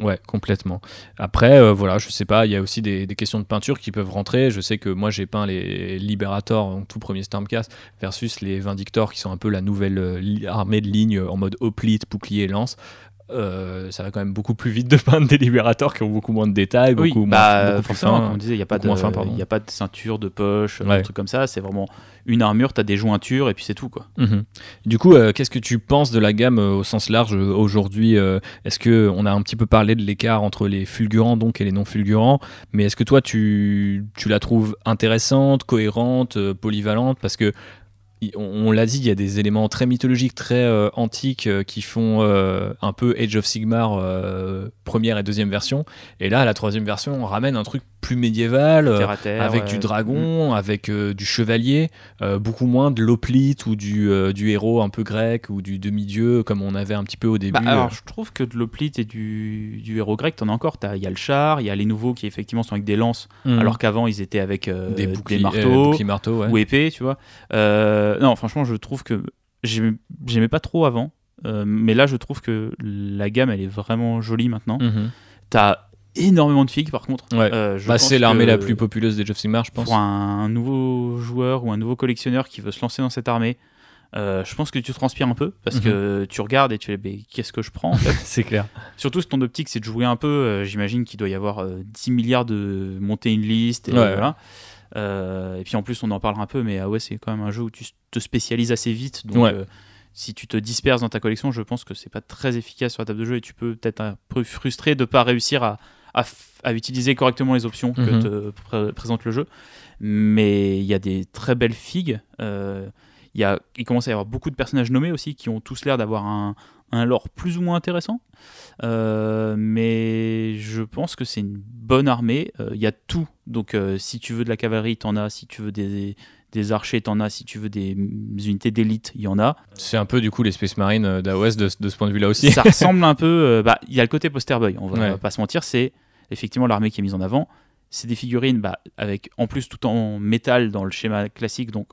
Speaker 3: Ouais, complètement. Après, voilà, je sais pas, il y a aussi des questions de peinture qui peuvent rentrer. Je sais que moi, j'ai peint les Liberator, donc tout premier Stormcast, versus les Vindictors, qui sont un peu la nouvelle armée de ligne en mode hoplite, bouclier et lance. Ça va quand même beaucoup plus vite de peindre des Libérateurs qui ont beaucoup moins de détails, beaucoup plus
Speaker 4: forcément,
Speaker 3: fins.
Speaker 4: comme on disait, il n'y a pas de ceinture, de poche, un truc comme ça. C'est vraiment une armure, tu as des jointures et puis c'est tout, quoi.
Speaker 3: Du coup, qu'est-ce que tu penses de la gamme au sens large aujourd'hui ? Est-ce que on a un petit peu parlé de l'écart entre les fulgurants donc et les non fulgurants, mais est-ce que toi tu la trouves intéressante, cohérente, polyvalente ? Parce que on l'a dit, il y a des éléments très mythologiques, très antiques qui font un peu Age of Sigmar première et deuxième version. Et là, la troisième version, on ramène un truc plus médiéval,
Speaker 4: terre à terre,
Speaker 3: avec du dragon, avec du chevalier, beaucoup moins de l'hoplite ou du héros un peu grec ou du demi-dieu comme on avait un petit peu au début.
Speaker 4: Alors, je trouve que de l'hoplite et du héros grec, t'en as encore. Il y a le char, il y a les nouveaux qui effectivement sont avec des lances, alors qu'avant ils étaient avec des marteaux ou épées, tu vois. Non, franchement, je trouve que j'aimais pas trop avant, mais là, je trouve que la gamme, elle est vraiment jolie maintenant. T'as énormément de figues, par contre.
Speaker 3: C'est l'armée la plus populeuse des Age of Sigmar, je pense.
Speaker 4: Pour un nouveau joueur ou un nouveau collectionneur qui veut se lancer dans cette armée, je pense que tu transpires un peu parce que tu regardes et tu dis mais qu'est-ce que je prends en fait.
Speaker 3: C'est clair.
Speaker 4: Surtout si ton optique c'est de jouer un peu, j'imagine qu'il doit y avoir 10 milliards de monter une liste et voilà. Et puis en plus on en parlera un peu, mais AOS c'est quand même un jeu où tu te spécialises assez vite, donc si tu te disperses dans ta collection, je pense que c'est pas très efficace sur la table de jeu et tu peux peut-être un peu frustré de pas réussir à utiliser correctement les options que te présente le jeu. Mais il y a des très belles figues. Il commence à y avoir beaucoup de personnages nommés aussi qui ont tous l'air d'avoir un lore plus ou moins intéressant. Mais je pense que c'est une bonne armée. Il y a tout. Donc si tu veux de la cavalerie, t'en as. Si tu veux des archers, t'en as. Si tu veux des unités d'élite, il y en a.
Speaker 3: C'est un peu du coup les Space Marines d'AOS de ce point de vue là aussi.
Speaker 4: Ça ressemble un peu. Il y a le côté poster boy, on va pas se mentir. C'est effectivement l'armée qui est mise en avant. C'est des figurines avec en plus tout en métal dans le schéma classique, donc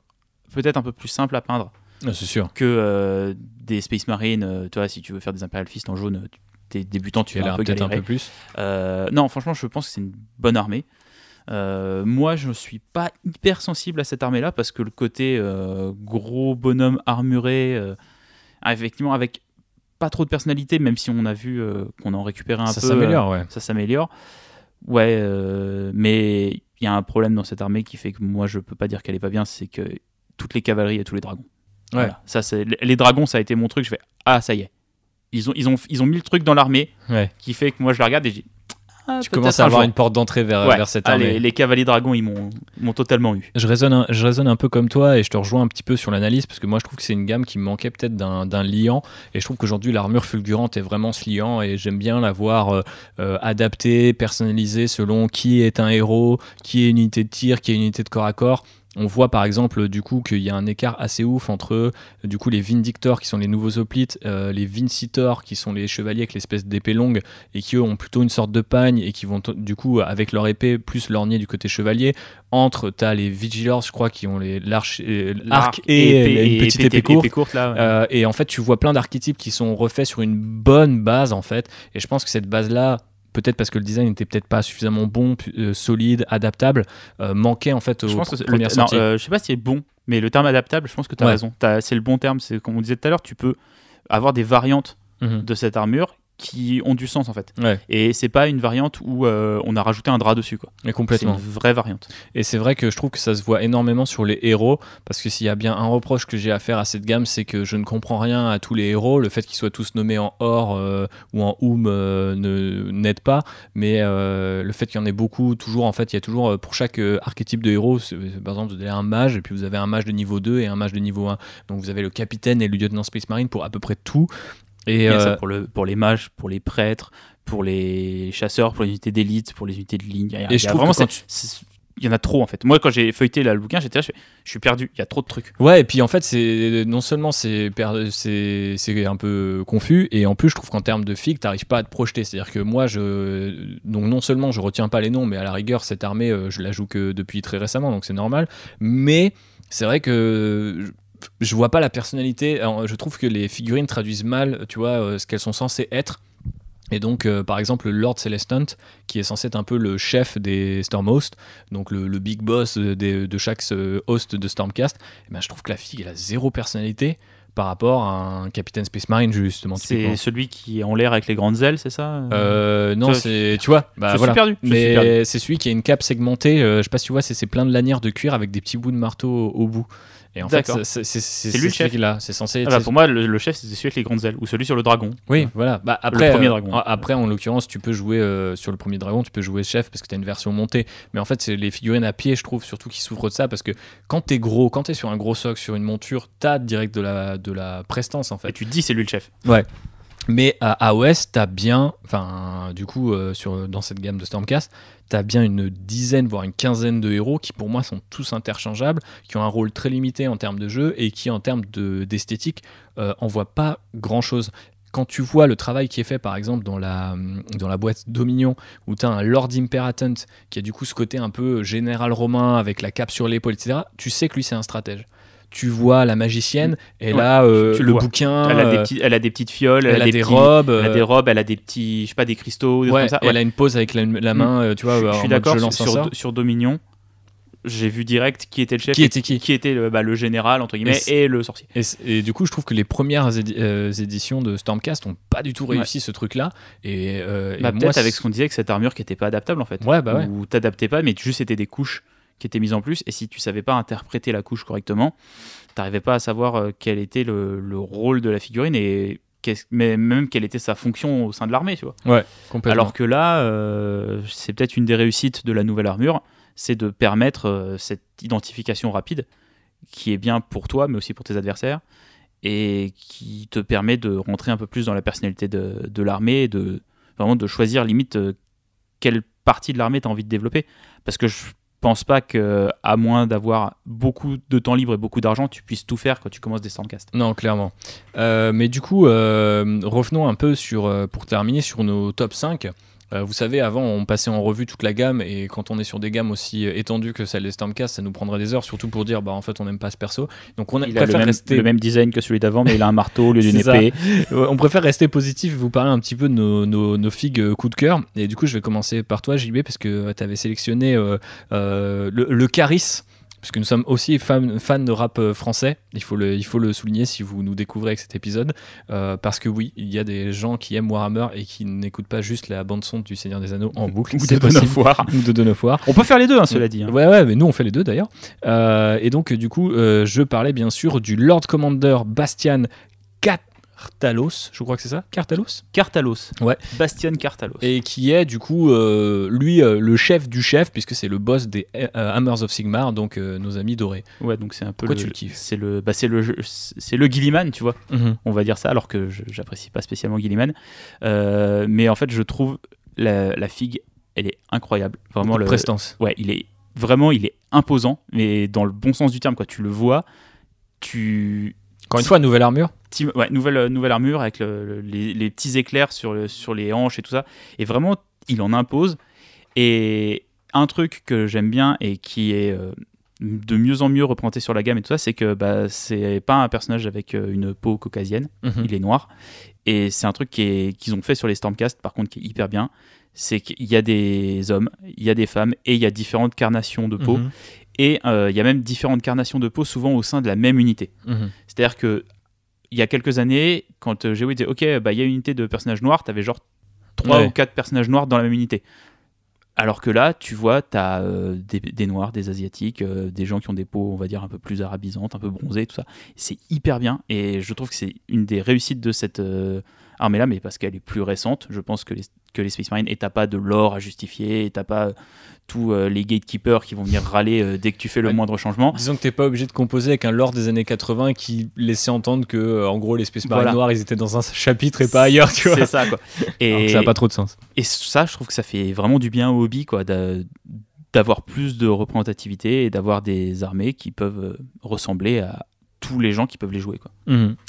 Speaker 4: peut-être un peu plus simple à peindre
Speaker 3: c'est sûr.
Speaker 4: que des Space Marines. Toi, si tu veux faire des Imperial Fist en jaune, t'es débutant, tu vas un peu galérer.
Speaker 3: Un peu plus.
Speaker 4: Non, franchement, je pense que c'est une bonne armée. Moi, je ne suis pas hyper sensible à cette armée-là parce que le côté gros bonhomme armuré, effectivement, avec pas trop de personnalité, même si on a vu qu'on en récupérait un peu.
Speaker 3: Ça s'améliore, ouais.
Speaker 4: Ça s'améliore. Ouais, mais il y a un problème dans cette armée qui fait que moi, je peux pas dire qu'elle est pas bien, c'est que toutes les cavaleries et tous les dragons.
Speaker 3: Ouais.
Speaker 4: Voilà. Ça, les dragons, ça a été mon truc. Je fais ça y est. Ils ont mis le truc dans l'armée qui fait que moi, je la regarde et je dis.
Speaker 3: Tu commences à avoir une porte d'entrée vers cette armée.
Speaker 4: Les cavaliers dragons, ils m'ont totalement eu.
Speaker 3: Je raisonne un peu comme toi et je te rejoins un petit peu sur l'analyse parce que moi je trouve que c'est une gamme qui me manquait peut-être d'un liant et je trouve qu'aujourd'hui l'armure fulgurante est vraiment ce liant et j'aime bien l'avoir adaptée, personnalisée selon qui est un héros, qui est une unité de tir, qui est une unité de corps à corps. On voit par exemple du coup qu'il y a un écart assez ouf entre du coup les Vindictors qui sont les nouveaux hoplites, les Vincitors qui sont les chevaliers avec l'espèce d'épée longue et qui eux ont plutôt une sorte de pagne et qui vont du coup avec leur épée plus lorgner du côté chevalier. T'as les Vigilors je crois qui ont l'arc et une petite épée courte là, et en fait tu vois plein d'archétypes qui sont refaits sur une bonne base en fait et je pense que cette base là peut-être parce que le design n'était peut-être pas suffisamment bon, solide, adaptable, manquait en fait aux premières sorties.
Speaker 4: Je sais pas si c'est bon, mais le terme adaptable, je pense que tu as raison. C'est le bon terme. C'est comme on disait tout à l'heure, tu peux avoir des variantes de cette armure qui ont du sens en fait. Et c'est pas une variante où on a rajouté un drap dessus quoi.
Speaker 3: Mais complètement.
Speaker 4: C'est une vraie variante.
Speaker 3: Et c'est vrai que je trouve que ça se voit énormément sur les héros parce que s'il y a bien un reproche que j'ai à faire à cette gamme, c'est que je ne comprends rien à tous les héros. Le fait qu'ils soient tous nommés en or ou en n'aide pas, mais le fait qu'il y en ait beaucoup, toujours en fait, il y a toujours pour chaque archétype de héros, par exemple vous avez un mage et puis vous avez un mage de niveau 2 et un mage de niveau 1. Donc vous avez le capitaine et le lieutenant Space Marine pour à peu près tout. Et
Speaker 4: ça pour les mages, pour les prêtres, pour les chasseurs, pour les unités d'élite, pour les unités de ligne. Je trouve vraiment il y en a trop en fait. Moi quand j'ai feuilleté là, le bouquin, j'étais là, je suis perdu, il y a trop de trucs.
Speaker 3: Ouais, et puis en fait, non seulement c'est un peu confus, et en plus je trouve qu'en termes de figues, t'arrives pas à te projeter. C'est-à-dire que moi, donc non seulement je retiens pas les noms, mais à la rigueur, cette armée, je la joue que depuis très récemment, donc c'est normal. Mais c'est vrai que je vois pas la personnalité. Alors, je trouve que les figurines traduisent mal, tu vois, ce qu'elles sont censées être. Et donc, par exemple, le Lord Celestant, qui est censé être un peu le chef des Stormhost, donc le big boss de chaque host de Stormcast, je trouve que la figue, elle a zéro personnalité par rapport à un capitaine Space Marine, justement.
Speaker 4: C'est celui qui est en l'air avec les grandes ailes, c'est ça
Speaker 3: Non, c'est... Tu vois,
Speaker 4: je suis perdu.
Speaker 3: Mais c'est celui qui a une cape segmentée, je sais pas si tu vois, c'est plein de lanières de cuir avec des petits bouts de marteau au bout. Et en fait, c'est
Speaker 4: lui le chef
Speaker 3: là, c'est censé être...
Speaker 4: pour moi, le chef, c'est celui avec les grandes ailes, ou celui sur le dragon.
Speaker 3: Oui, voilà. Après,
Speaker 4: le premier dragon.
Speaker 3: Après, en l'occurrence, tu peux jouer sur le premier dragon, tu peux jouer chef parce que tu as une version montée. Mais en fait, c'est les figurines à pied, je trouve, surtout qui souffrent de ça parce que quand t'es gros, quand t'es sur un gros socle, sur une monture, t'as direct de la prestance en fait.
Speaker 4: Et tu te dis, c'est lui le chef.
Speaker 3: Ouais. Mais à AOS, t'as bien, du coup, dans cette gamme de Stormcast, t'as bien une dizaine, voire une quinzaine de héros qui, pour moi, sont tous interchangeables, qui ont un rôle très limité en termes de jeu et qui, en termes d'esthétique, en voient pas grand-chose. Quand tu vois le travail qui est fait, par exemple, dans la boîte Dominion, où tu as un Lord Imperatant qui a du coup ce côté un peu général romain avec la cape sur l'épaule, etc., tu sais que lui, c'est un stratège. Tu vois la magicienne, elle a le bouquin.
Speaker 4: Elle a des petites fioles,
Speaker 3: elle a des robes.
Speaker 4: Elle a des robes, elle a des petits, je sais pas, des cristaux, des trucs comme ça.
Speaker 3: Elle a une pose avec la main, tu vois.
Speaker 4: Je suis d'accord, sur Dominion, j'ai vu direct qui était le chef,
Speaker 3: Qui était qui
Speaker 4: était le général entre guillemets et le sorcier.
Speaker 3: Et du coup, je trouve que les premières éditions de Stormcast ont pas du tout réussi ce truc-là. Et
Speaker 4: peut-être avec ce qu'on disait, que cette armure qui était pas adaptable en fait.
Speaker 3: Ouais, bah ouais.
Speaker 4: Où t'adaptais pas, mais juste c'était des couches qui étaient mises en plus. Et si tu savais pas interpréter la couche correctement, t'arrivais pas à savoir quel était le rôle de la figurine et mais même quelle était sa fonction au sein de l'armée, tu vois.
Speaker 3: Ouais, complètement.
Speaker 4: Alors que là, c'est peut-être une des réussites de la nouvelle armure, c'est de permettre cette identification rapide qui est bien pour toi, mais aussi pour tes adversaires, et qui te permet de rentrer un peu plus dans la personnalité de l'armée, et vraiment de choisir limite quelle partie de l'armée tu as envie de développer. Parce que je pense pas qu'à moins d'avoir beaucoup de temps libre et beaucoup d'argent, tu puisses tout faire quand tu commences des Stormcast.
Speaker 3: Non, clairement. Mais du coup, revenons un peu pour terminer sur nos top 5. Vous savez, avant, on passait en revue toute la gamme, et quand on est sur des gammes aussi étendues que celle des Stormcast, ça nous prendrait des heures, surtout pour dire, en fait, on n'aime pas ce perso. Donc on préfère rester
Speaker 4: le même design que celui d'avant, mais il a un marteau au lieu d'une
Speaker 3: C'est
Speaker 4: épée.
Speaker 3: On préfère rester positif et vous parler un petit peu de nos figues coup de cœur. Et du coup, je vais commencer par toi, JB, parce que tu avais sélectionné le Caris. Parce que nous sommes aussi fans de rap français, il faut le souligner si vous nous découvrez avec cet épisode, parce que oui, il y a des gens qui aiment Warhammer et qui n'écoutent pas juste la bande-son du Seigneur des Anneaux en boucle.
Speaker 4: Ou de Dawn of War.
Speaker 3: Ou de Dawn of War.
Speaker 4: On peut faire les deux, cela dit.
Speaker 3: Ouais, mais nous on fait les deux d'ailleurs. Et donc du coup, je parlais bien sûr du Lord Commander Bastian Cartalos, je crois que c'est ça, Cartalos. Ouais.
Speaker 4: Bastian Cartalos.
Speaker 3: Et qui est du coup, lui, le chef du chef, puisque c'est le boss des Hammers of Sigmar, donc nos amis dorés.
Speaker 4: Ouais, donc c'est un peu
Speaker 3: Pourquoi tu le kiffes ?
Speaker 4: C'est le Gilliman, tu vois. On va dire ça, alors que j'apprécie pas spécialement Gilliman. Mais en fait, je trouve la figue, elle est incroyable. Vraiment,
Speaker 3: prestance.
Speaker 4: Ouais, il est imposant, mais dans le bon sens du terme, quoi. Tu le vois,
Speaker 3: Encore une fois, nouvelle armure.
Speaker 4: Ouais, nouvelle armure avec les petits éclairs sur les hanches et tout ça. Et vraiment, il en impose. Et un truc que j'aime bien et qui est de mieux en mieux représenté sur la gamme et tout ça, c'est que c'est pas un personnage avec une peau caucasienne. Il est noir. Et c'est un truc qu'ils ont fait sur les Stormcast, par contre, qui est hyper bien. C'est qu'il y a des hommes, il y a des femmes et il y a différentes carnations de peau. Et il y a même différentes carnations de peau souvent au sein de la même unité. C'est-à-dire que il y a quelques années, quand GW disait ok, il y a une unité de personnages noirs, t'avais genre 3 ou 4 personnages noirs dans la même unité. Alors que là, tu vois, t'as des noirs, des asiatiques, des gens qui ont des peaux, on va dire, un peu plus arabisantes, un peu bronzées, tout ça. C'est hyper bien, et je trouve que c'est une des réussites de cette armée-là, mais parce qu'elle est plus récente. Je pense que les Space Marines, et t'as pas de lore à justifier, et t'as pas tous les gatekeepers qui vont venir râler dès que tu fais le moindre changement.
Speaker 3: Disons que t'es pas obligé de composer avec un lore des années 80 qui laissait entendre que, en gros, les Space Marines noirs, ils étaient dans un chapitre et pas ailleurs, tu vois.
Speaker 4: C'est ça, quoi.
Speaker 3: Et ça a pas trop de sens.
Speaker 4: Et ça, je trouve que ça fait vraiment du bien au hobby, quoi, d'avoir plus de représentativité et d'avoir des armées qui peuvent ressembler à tous les gens qui peuvent les jouer, quoi.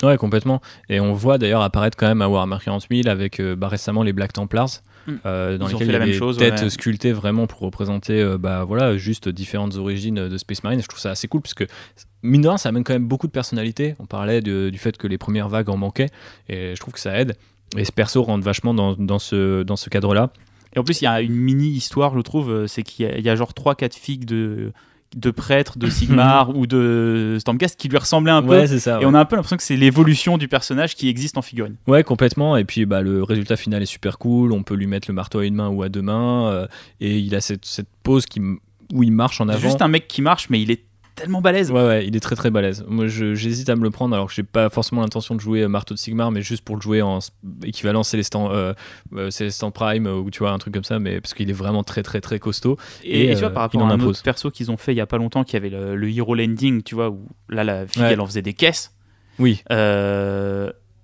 Speaker 3: Ouais, complètement. Et on voit d'ailleurs apparaître quand même à Warhammer 40 000 avec récemment les Black Templars, dans lesquels il y a des têtes sculptées vraiment pour représenter juste différentes origines de Space Marine. Je trouve ça assez cool parce que mine de rien, ça amène quand même beaucoup de personnalité. On parlait du fait que les premières vagues en manquaient, et je trouve que ça aide. Et ce perso rentre vachement dans ce cadre-là.
Speaker 4: Et en plus, il y a une mini-histoire, je trouve, c'est qu'il y a genre 3-4 figues de prêtres de Sigmar ou de Stormcast qui lui ressemblaient un peu.
Speaker 3: Ouais, c'est ça,
Speaker 4: et on a un peu l'impression que c'est l'évolution du personnage qui existe en figurine.
Speaker 3: Ouais, complètement. Et puis le résultat final est super cool. On peut lui mettre le marteau à une main ou à deux mains. Et il a cette pose où il marche en avant.
Speaker 4: C'est juste un mec qui marche, mais il est tellement balèze.
Speaker 3: Ouais, il est très très balèze. Moi, j'hésite à me le prendre, alors que j'ai pas forcément l'intention de jouer Marteau de Sigmar, mais juste pour le jouer en équivalent Célestin Prime, ou tu vois, un truc comme ça, mais parce qu'il est vraiment très très très costaud.
Speaker 4: Et tu vois, par rapport à un autre perso qu'ils ont fait il y a pas longtemps, qui avait le Hero Landing, tu vois, où là la fille elle en faisait des caisses.
Speaker 3: Oui.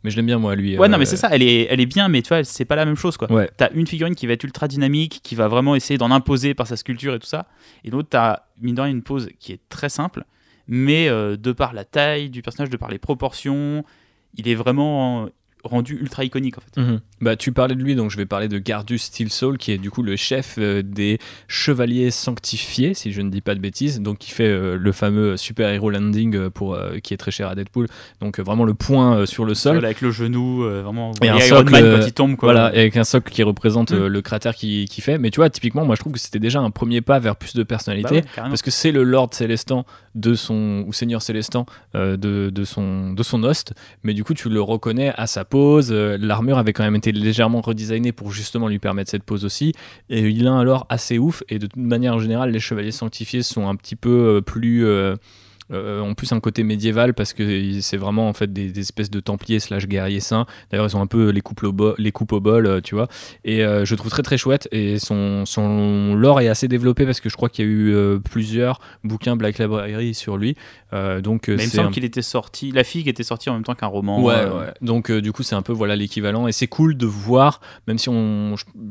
Speaker 3: Mais je l'aime bien, moi, lui.
Speaker 4: Ouais, non, mais c'est ça, elle est bien, mais tu vois, c'est pas la même chose, quoi.
Speaker 3: Ouais.
Speaker 4: T'as une figurine qui va être ultra dynamique, qui va vraiment essayer d'en imposer par sa sculpture et tout ça, et l'autre, t'as, mine de rien, une pose qui est très simple, mais de par la taille du personnage, de par les proportions, il est vraiment rendu ultra iconique en fait.
Speaker 3: Bah, tu parlais de lui, donc je vais parler de Gardus Steelsoul, qui est du coup le chef des Chevaliers Sanctifiés, si je ne dis pas de bêtises, donc qui fait le fameux Super Hero Landing qui est très cher à Deadpool, donc vraiment le point sur le sol.
Speaker 4: Voilà, avec le genou, vraiment.
Speaker 3: Et un
Speaker 4: Iron
Speaker 3: socle,
Speaker 4: Man quand il tombe. Quoi.
Speaker 3: Voilà, avec un socle qui représente le cratère qu'il fait. Mais tu vois, typiquement, moi je trouve que c'était déjà un premier pas vers plus de personnalité, parce que c'est le Lord Célestin ou Seigneur Célestin de son host, mais du coup tu le reconnais à sa pose. L'armure avait quand même été légèrement redesignée pour justement lui permettre cette pose aussi, et il a un lore assez ouf, et de manière générale les Chevaliers Sanctifiés sont un petit peu plus en plus un côté médiéval, parce que c'est vraiment en fait des espèces de templiers / guerriers saints. D'ailleurs ils ont un peu les coupes au bol, tu vois, et je trouve très très chouette, et son lore est assez développé, parce que je crois qu'il y a eu plusieurs bouquins Black Library sur lui, donc
Speaker 4: mais il me semble qu'il était sorti, la figue était sortie en même temps qu'un roman.
Speaker 3: Ouais. Donc du coup c'est un peu l'équivalent, et c'est cool de voir, même si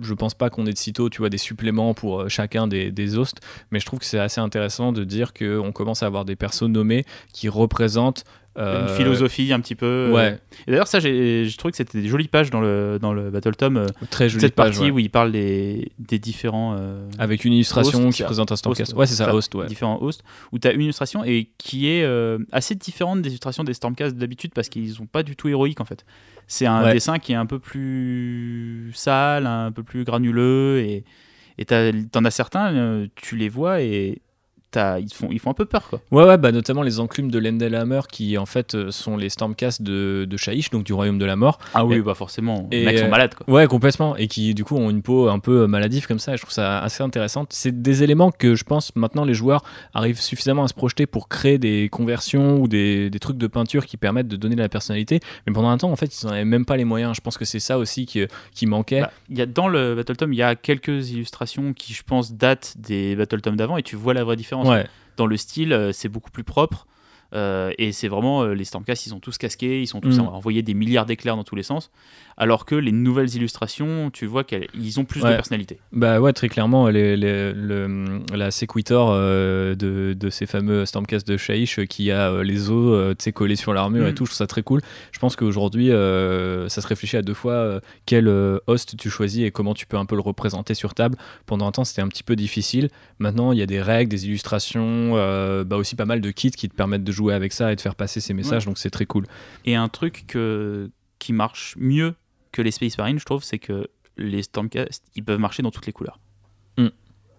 Speaker 3: je pense pas qu'on ait de sitôt, tu vois, des suppléments pour chacun des hosts, mais je trouve que c'est assez intéressant de dire qu'on commence à avoir des persos nommés qui représentent
Speaker 4: une philosophie un petit peu.
Speaker 3: Ouais.
Speaker 4: Et d'ailleurs ça j'ai trouvé que c'était des jolies pages dans le Battle Tom.
Speaker 3: Très jolie
Speaker 4: cette
Speaker 3: page,
Speaker 4: partie où il parle des différents.
Speaker 3: Avec une illustration
Speaker 4: hosts,
Speaker 3: qui présente un Stormcast.
Speaker 4: Host,
Speaker 3: ouais, c'est ça, host. Ouais.
Speaker 4: Différents hosts où tu as une illustration et qui est assez différente des illustrations des Stormcast d'habitude, parce qu'ils sont pas du tout héroïques en fait. C'est un dessin qui est un peu plus sale, un peu plus granuleux, et t'en as certains, tu les vois et ils font un peu peur quoi.
Speaker 3: Ouais, bah notamment les enclumes de Lendelhammer, qui en fait sont les Stormcast de Shaiish, donc du Royaume de la Mort.
Speaker 4: Ah oui, bah forcément, les mecs sont malades quoi.
Speaker 3: Ouais, complètement, et qui du coup ont une peau un peu maladive comme ça, et je trouve ça assez intéressant. C'est des éléments que je pense maintenant les joueurs arrivent suffisamment à se projeter pour créer des conversions ou des trucs de peinture qui permettent de donner de la personnalité, mais pendant un temps en fait ils n'en avaient même pas les moyens. Je pense que c'est ça aussi qui manquait.
Speaker 4: Dans le Battle Tom, il y a quelques illustrations qui je pense datent des Battle Tom d'avant, et tu vois la vraie différence.
Speaker 3: Ouais.
Speaker 4: Dans le style, c'est beaucoup plus propre, et c'est vraiment les Stormcast, ils sont tous casqués, ils sont tous envoyés des milliards d'éclairs dans tous les sens, alors que les nouvelles illustrations, tu vois qu'ils ont plus de personnalité.
Speaker 3: Bah ouais, très clairement, la Sequitor de ces fameux Stormcast de Shaiish qui a les os collés sur l'armure et tout, je trouve ça très cool. Je pense qu'aujourd'hui, ça se réfléchit à deux fois quel host tu choisis et comment tu peux un peu le représenter sur table. Pendant un temps, c'était un petit peu difficile. Maintenant, il y a des règles, des illustrations, aussi pas mal de kits qui te permettent de jouer avec ça et de faire passer ces messages, donc c'est très cool.
Speaker 4: Et un truc qui marche mieux que les Space Marines, je trouve, c'est que les Stormcast, ils peuvent marcher dans toutes les couleurs.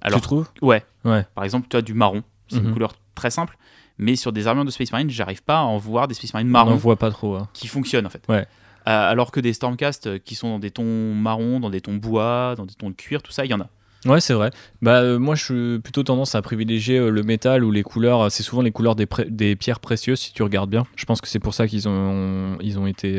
Speaker 3: Alors, tu trouves ?
Speaker 4: Ouais. Par exemple, tu as du marron, c'est une couleur très simple, mais sur des armures de Space Marines, j'arrive pas à en voir des Space Marines marron.
Speaker 3: On en voit pas trop.
Speaker 4: Qui fonctionnent en fait.
Speaker 3: Ouais.
Speaker 4: Alors que des Stormcast qui sont dans des tons marron, dans des tons bois, dans des tons de cuir, tout ça, il y en a.
Speaker 3: Ouais, c'est vrai. Moi, je suis plutôt tendance à privilégier le métal ou les couleurs. C'est souvent les couleurs des pierres précieuses, si tu regardes bien. Je pense que c'est pour ça qu'ils ont été.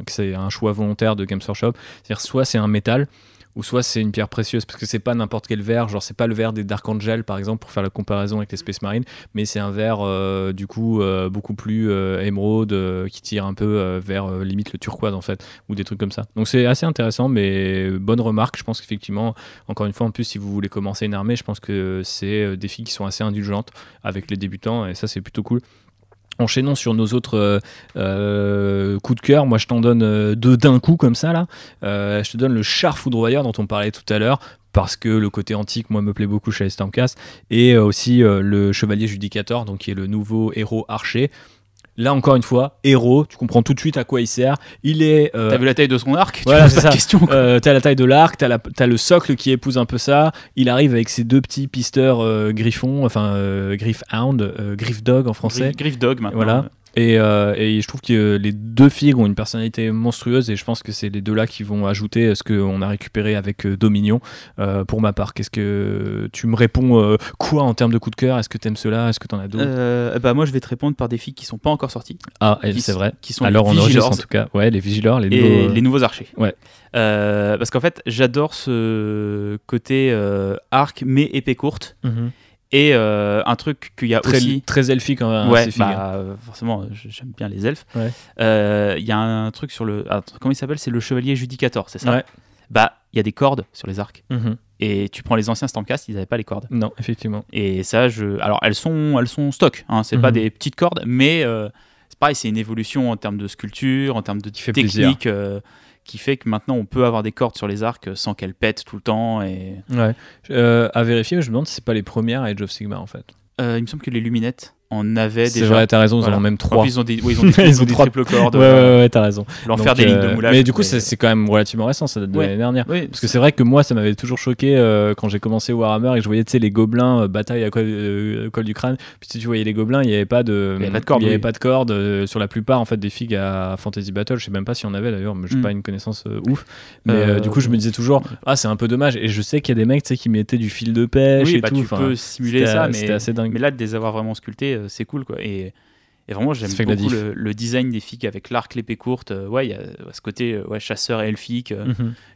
Speaker 3: Que c'est un choix volontaire de Games Workshop. C'est-à-dire, soit c'est un métal, ou soit c'est une pierre précieuse, parce que c'est pas n'importe quel verre, genre c'est pas le verre des Dark Angel par exemple, pour faire la comparaison avec les Space Marines, mais c'est un verre du coup beaucoup plus émeraude, qui tire un peu vers limite le turquoise en fait, ou des trucs comme ça. Donc c'est assez intéressant, mais bonne remarque. Je pense qu'effectivement, encore une fois, en plus si vous voulez commencer une armée, je pense que c'est des filles qui sont assez indulgentes avec les débutants, et ça c'est plutôt cool. Enchaînons sur nos autres coups de cœur. Moi, je t'en donne deux d'un coup comme ça là. Je te donne le char foudroyeur dont on parlait tout à l'heure, parce que le côté antique, moi, me plaît beaucoup chez les Stormcast, et aussi le chevalier judicator, donc qui est le nouveau héros archer. Là encore une fois, héros, tu comprends tout de suite à quoi il sert. Il est.
Speaker 4: T'as vu la taille de son arc ?
Speaker 3: Voilà, c'est ça. T'as la taille de l'arc, t'as le socle qui épouse un peu ça. Il arrive avec ses deux petits pisteurs griffons, Griffhound, Griffdog en français.
Speaker 4: Griffdog maintenant.
Speaker 3: Voilà. Et je trouve que les deux figues ont une personnalité monstrueuse, et je pense que c'est les deux là qui vont ajouter ce qu'on a récupéré avec Dominion. Pour ma part, qu'est-ce que tu me réponds quoi en termes de coup de cœur ? Est-ce que t'aimes cela ? Est-ce que t'en as d'autres ?
Speaker 4: Moi je vais te répondre par des figues qui sont pas encore sorties.
Speaker 3: Ah, c'est vrai.
Speaker 4: Qui sont
Speaker 3: alors
Speaker 4: les
Speaker 3: on enregistre
Speaker 4: Vigilors.
Speaker 3: En tout cas. Ouais, les Vigilors,
Speaker 4: les nouveaux archers.
Speaker 3: Ouais.
Speaker 4: Parce qu'en fait j'adore ce côté arc mais épée courte. Et un truc qu'il y a aussi
Speaker 3: très elfique hein,
Speaker 4: ouais, forcément j'aime bien les elfes. Il y a un truc sur le comment il s'appelle, c'est le chevalier judicator, c'est ça?
Speaker 3: Ouais.
Speaker 4: Il y a des cordes sur les arcs. Et tu prends les anciens Stormcast, ils n'avaient pas les cordes.
Speaker 3: Non, effectivement.
Speaker 4: Et ça alors elles sont stock hein, c'est pas des petites cordes, mais pareil, c'est une évolution en termes de sculpture, en termes de
Speaker 3: fait
Speaker 4: technique, qui fait que maintenant on peut avoir des cordes sur les arcs sans qu'elles pètent tout le temps. Et...
Speaker 3: Ouais. À vérifier, je me demande si c'est pas les premières Age of Sigmar en fait.
Speaker 4: Il me semble que les lunettes en avaient déjà.
Speaker 3: C'est vrai, t'as raison, ils en ont même 3.
Speaker 4: Ils ont des, ils ont des triples cordes.
Speaker 3: Ouais, t'as raison.
Speaker 4: L'enfer des lignes de moulage.
Speaker 3: Mais du coup, c'est quand même relativement récent, ça date de l'année dernière.
Speaker 4: Oui,
Speaker 3: parce que c'est vrai que moi, ça m'avait toujours choqué quand j'ai commencé Warhammer et que je voyais les gobelins bataille à col du crâne. Puis si tu voyais les gobelins, il n'y avait pas de corde sur la plupart en fait, des figs à Fantasy Battle. Je sais même pas s'il y en avait d'ailleurs, mais j'ai pas une connaissance ouf. Mais du coup, je me disais toujours, c'est un peu dommage. Et je sais qu'il y a des mecs qui mettaient du fil de pêche et tout.
Speaker 4: Tu peux simuler ça, mais
Speaker 3: c'était assez dingue.
Speaker 4: Mais là, de les avoir vraiment sculptés, c'est cool quoi. Et vraiment, j'aime beaucoup le design des figs avec l'arc, l'épée courte. Il y a ce côté chasseur elfique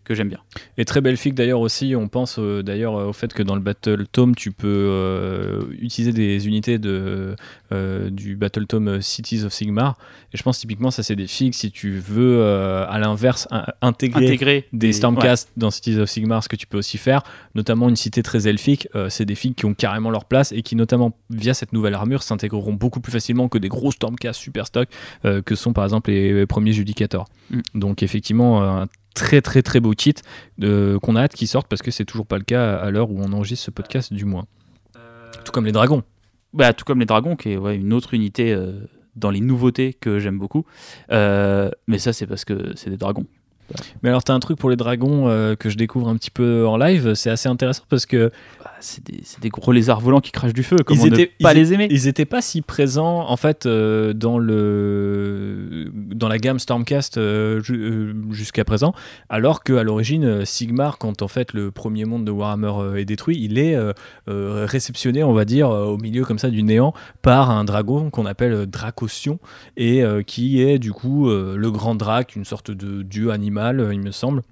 Speaker 4: que j'aime bien.
Speaker 3: Et très belle fig d'ailleurs aussi. On pense d'ailleurs au fait que dans le Battle Tome, tu peux utiliser des unités du Battle Tome Cities of Sigmar. Et je pense typiquement, ça c'est des figs si tu veux à l'inverse intégrer des Stormcast dans Cities of Sigmar, ce que tu peux aussi faire. Notamment une cité très elfique. C'est des figs qui ont carrément leur place et qui notamment via cette nouvelle armure s'intégreront beaucoup plus facilement que des gros Stormcast super stock que sont par exemple les premiers Judicators. Donc effectivement un très très très beau kit qu'on a hâte qu'ils sortent parce que c'est toujours pas le cas à l'heure où on enregistre ce podcast du moins. Tout comme les dragons.
Speaker 4: Tout comme les dragons qui est une autre unité dans les nouveautés que j'aime beaucoup. Mais ça c'est parce que c'est des dragons.
Speaker 3: Mais alors, t'as un truc pour les dragons que je découvre un petit peu en live, c'est assez intéressant parce que.
Speaker 4: C'est des gros lézards volants qui crachent du feu, comment ne pas les aimer ?
Speaker 3: Ils étaient pas si présents en fait dans la gamme Stormcast jusqu'à présent, alors qu'à l'origine, Sigmar, quand en fait le premier monde de Warhammer est détruit, il est réceptionné, on va dire, au milieu comme ça du néant par un dragon qu'on appelle Dracosion et qui est du coup le grand drac, une sorte de dieu animal. Il me semble,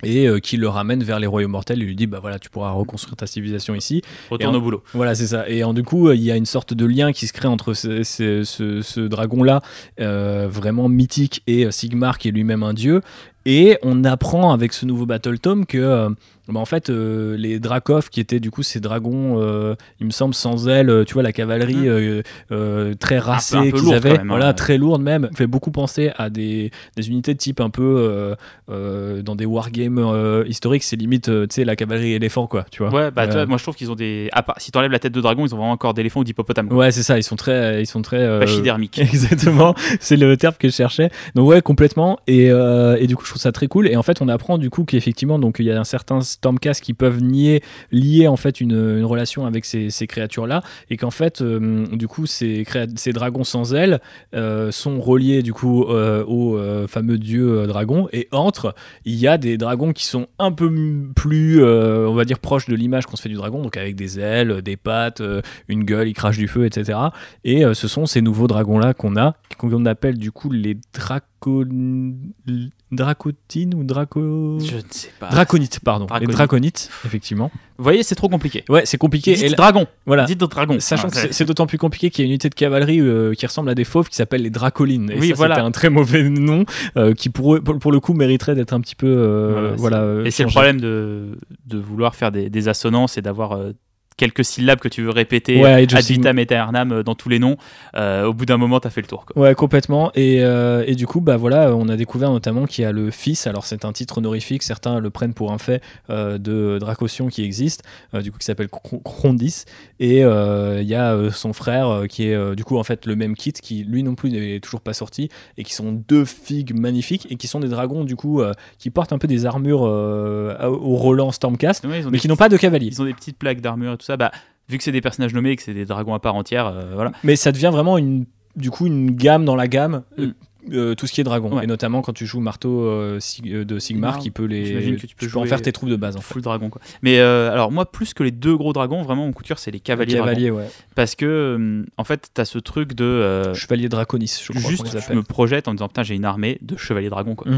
Speaker 3: et qui le ramène vers les royaumes mortels et lui dit voilà, tu pourras reconstruire ta civilisation ici.
Speaker 4: Retourne au boulot.
Speaker 3: Voilà, c'est ça. Et du coup, il y a une sorte de lien qui se crée entre ce dragon-là, vraiment mythique, et Sigmar, qui est lui-même un dieu. Et on apprend avec ce nouveau Battle Tome que en fait les Drakov, qui étaient du coup ces dragons il me semble sans ailes, tu vois, la cavalerie très racée qu'ils avaient, même, très lourde même, fait beaucoup penser à des unités de type un peu dans des wargames historiques, c'est limite tu sais, la cavalerie éléphant quoi, tu vois.
Speaker 4: Moi je trouve qu'ils ont des, si t'enlèves la tête de dragon, ils ont vraiment encore d'éléphant ou d'hippopotame.
Speaker 3: Ouais, c'est ça, ils sont très
Speaker 4: pachydermiques.
Speaker 3: Exactement, c'est le terme que je cherchais. Donc ouais, complètement. Et du coup je trouve ça très cool. Et en fait on apprend du coup qu'effectivement donc il y a un certain Stormcast qui peuvent lier en fait une relation avec ces créatures là, et qu'en fait du coup ces dragons sans ailes sont reliés du coup au fameux dieu dragon, et entre il y a des dragons qui sont un peu plus on va dire proches de l'image qu'on se fait du dragon, donc avec des ailes, des pattes, une gueule, il crache du feu, etc. Et ce sont ces nouveaux dragons là qu'on appelle du coup les Dracotine ou Draco...
Speaker 4: Je ne sais pas.
Speaker 3: Draconites, pardon. Les Draconites, effectivement.
Speaker 4: Vous voyez, c'est trop compliqué.
Speaker 3: Ouais, c'est compliqué.
Speaker 4: Dites dragon.
Speaker 3: Voilà.
Speaker 4: Dites dragon.
Speaker 3: Sachant que c'est d'autant plus compliqué qu'il y a une unité de cavalerie qui ressemble à des fauves qui s'appelle les Dracolines. Et c'était un très mauvais nom qui pour le coup mériterait d'être un petit peu
Speaker 4: et c'est le problème de vouloir faire des assonances et d'avoir quelques syllabes que tu veux répéter ad vitam aeternam dans tous les noms. Au bout d'un moment, t'as fait le tour, quoi.
Speaker 3: Ouais, complètement. Et du coup, on a découvert notamment qu'il y a le fils. Alors, c'est un titre honorifique. Certains le prennent pour un fait de Dracosion qui existe, du coup, qui s'appelle Krondis. Et il y a son frère qui est du coup en fait le même kit, qui lui non plus n'est toujours pas sorti, et qui sont deux figues magnifiques et qui sont des dragons du coup qui portent un peu des armures au Roland Stormcast, mais qui n'ont pas de cavalier.
Speaker 4: Ils ont des petites plaques d'armure et tout ça. Vu que c'est des personnages nommés et que c'est des dragons à part entière, voilà.
Speaker 3: Mais ça devient vraiment une gamme dans la gamme. Tout ce qui est dragon, et notamment quand tu joues marteau de Sigmar, qui peut tu peux en faire tes troupes de base en
Speaker 4: full dragon, quoi. Mais alors moi, plus que les deux gros dragons, vraiment mon coup de cœur c'est les cavaliers dragons.
Speaker 3: Ouais.
Speaker 4: Parce que en fait t'as ce truc de
Speaker 3: chevalier draconis, je crois.
Speaker 4: Juste je me projette en disant putain, j'ai une armée de chevaliers dragons, quoi.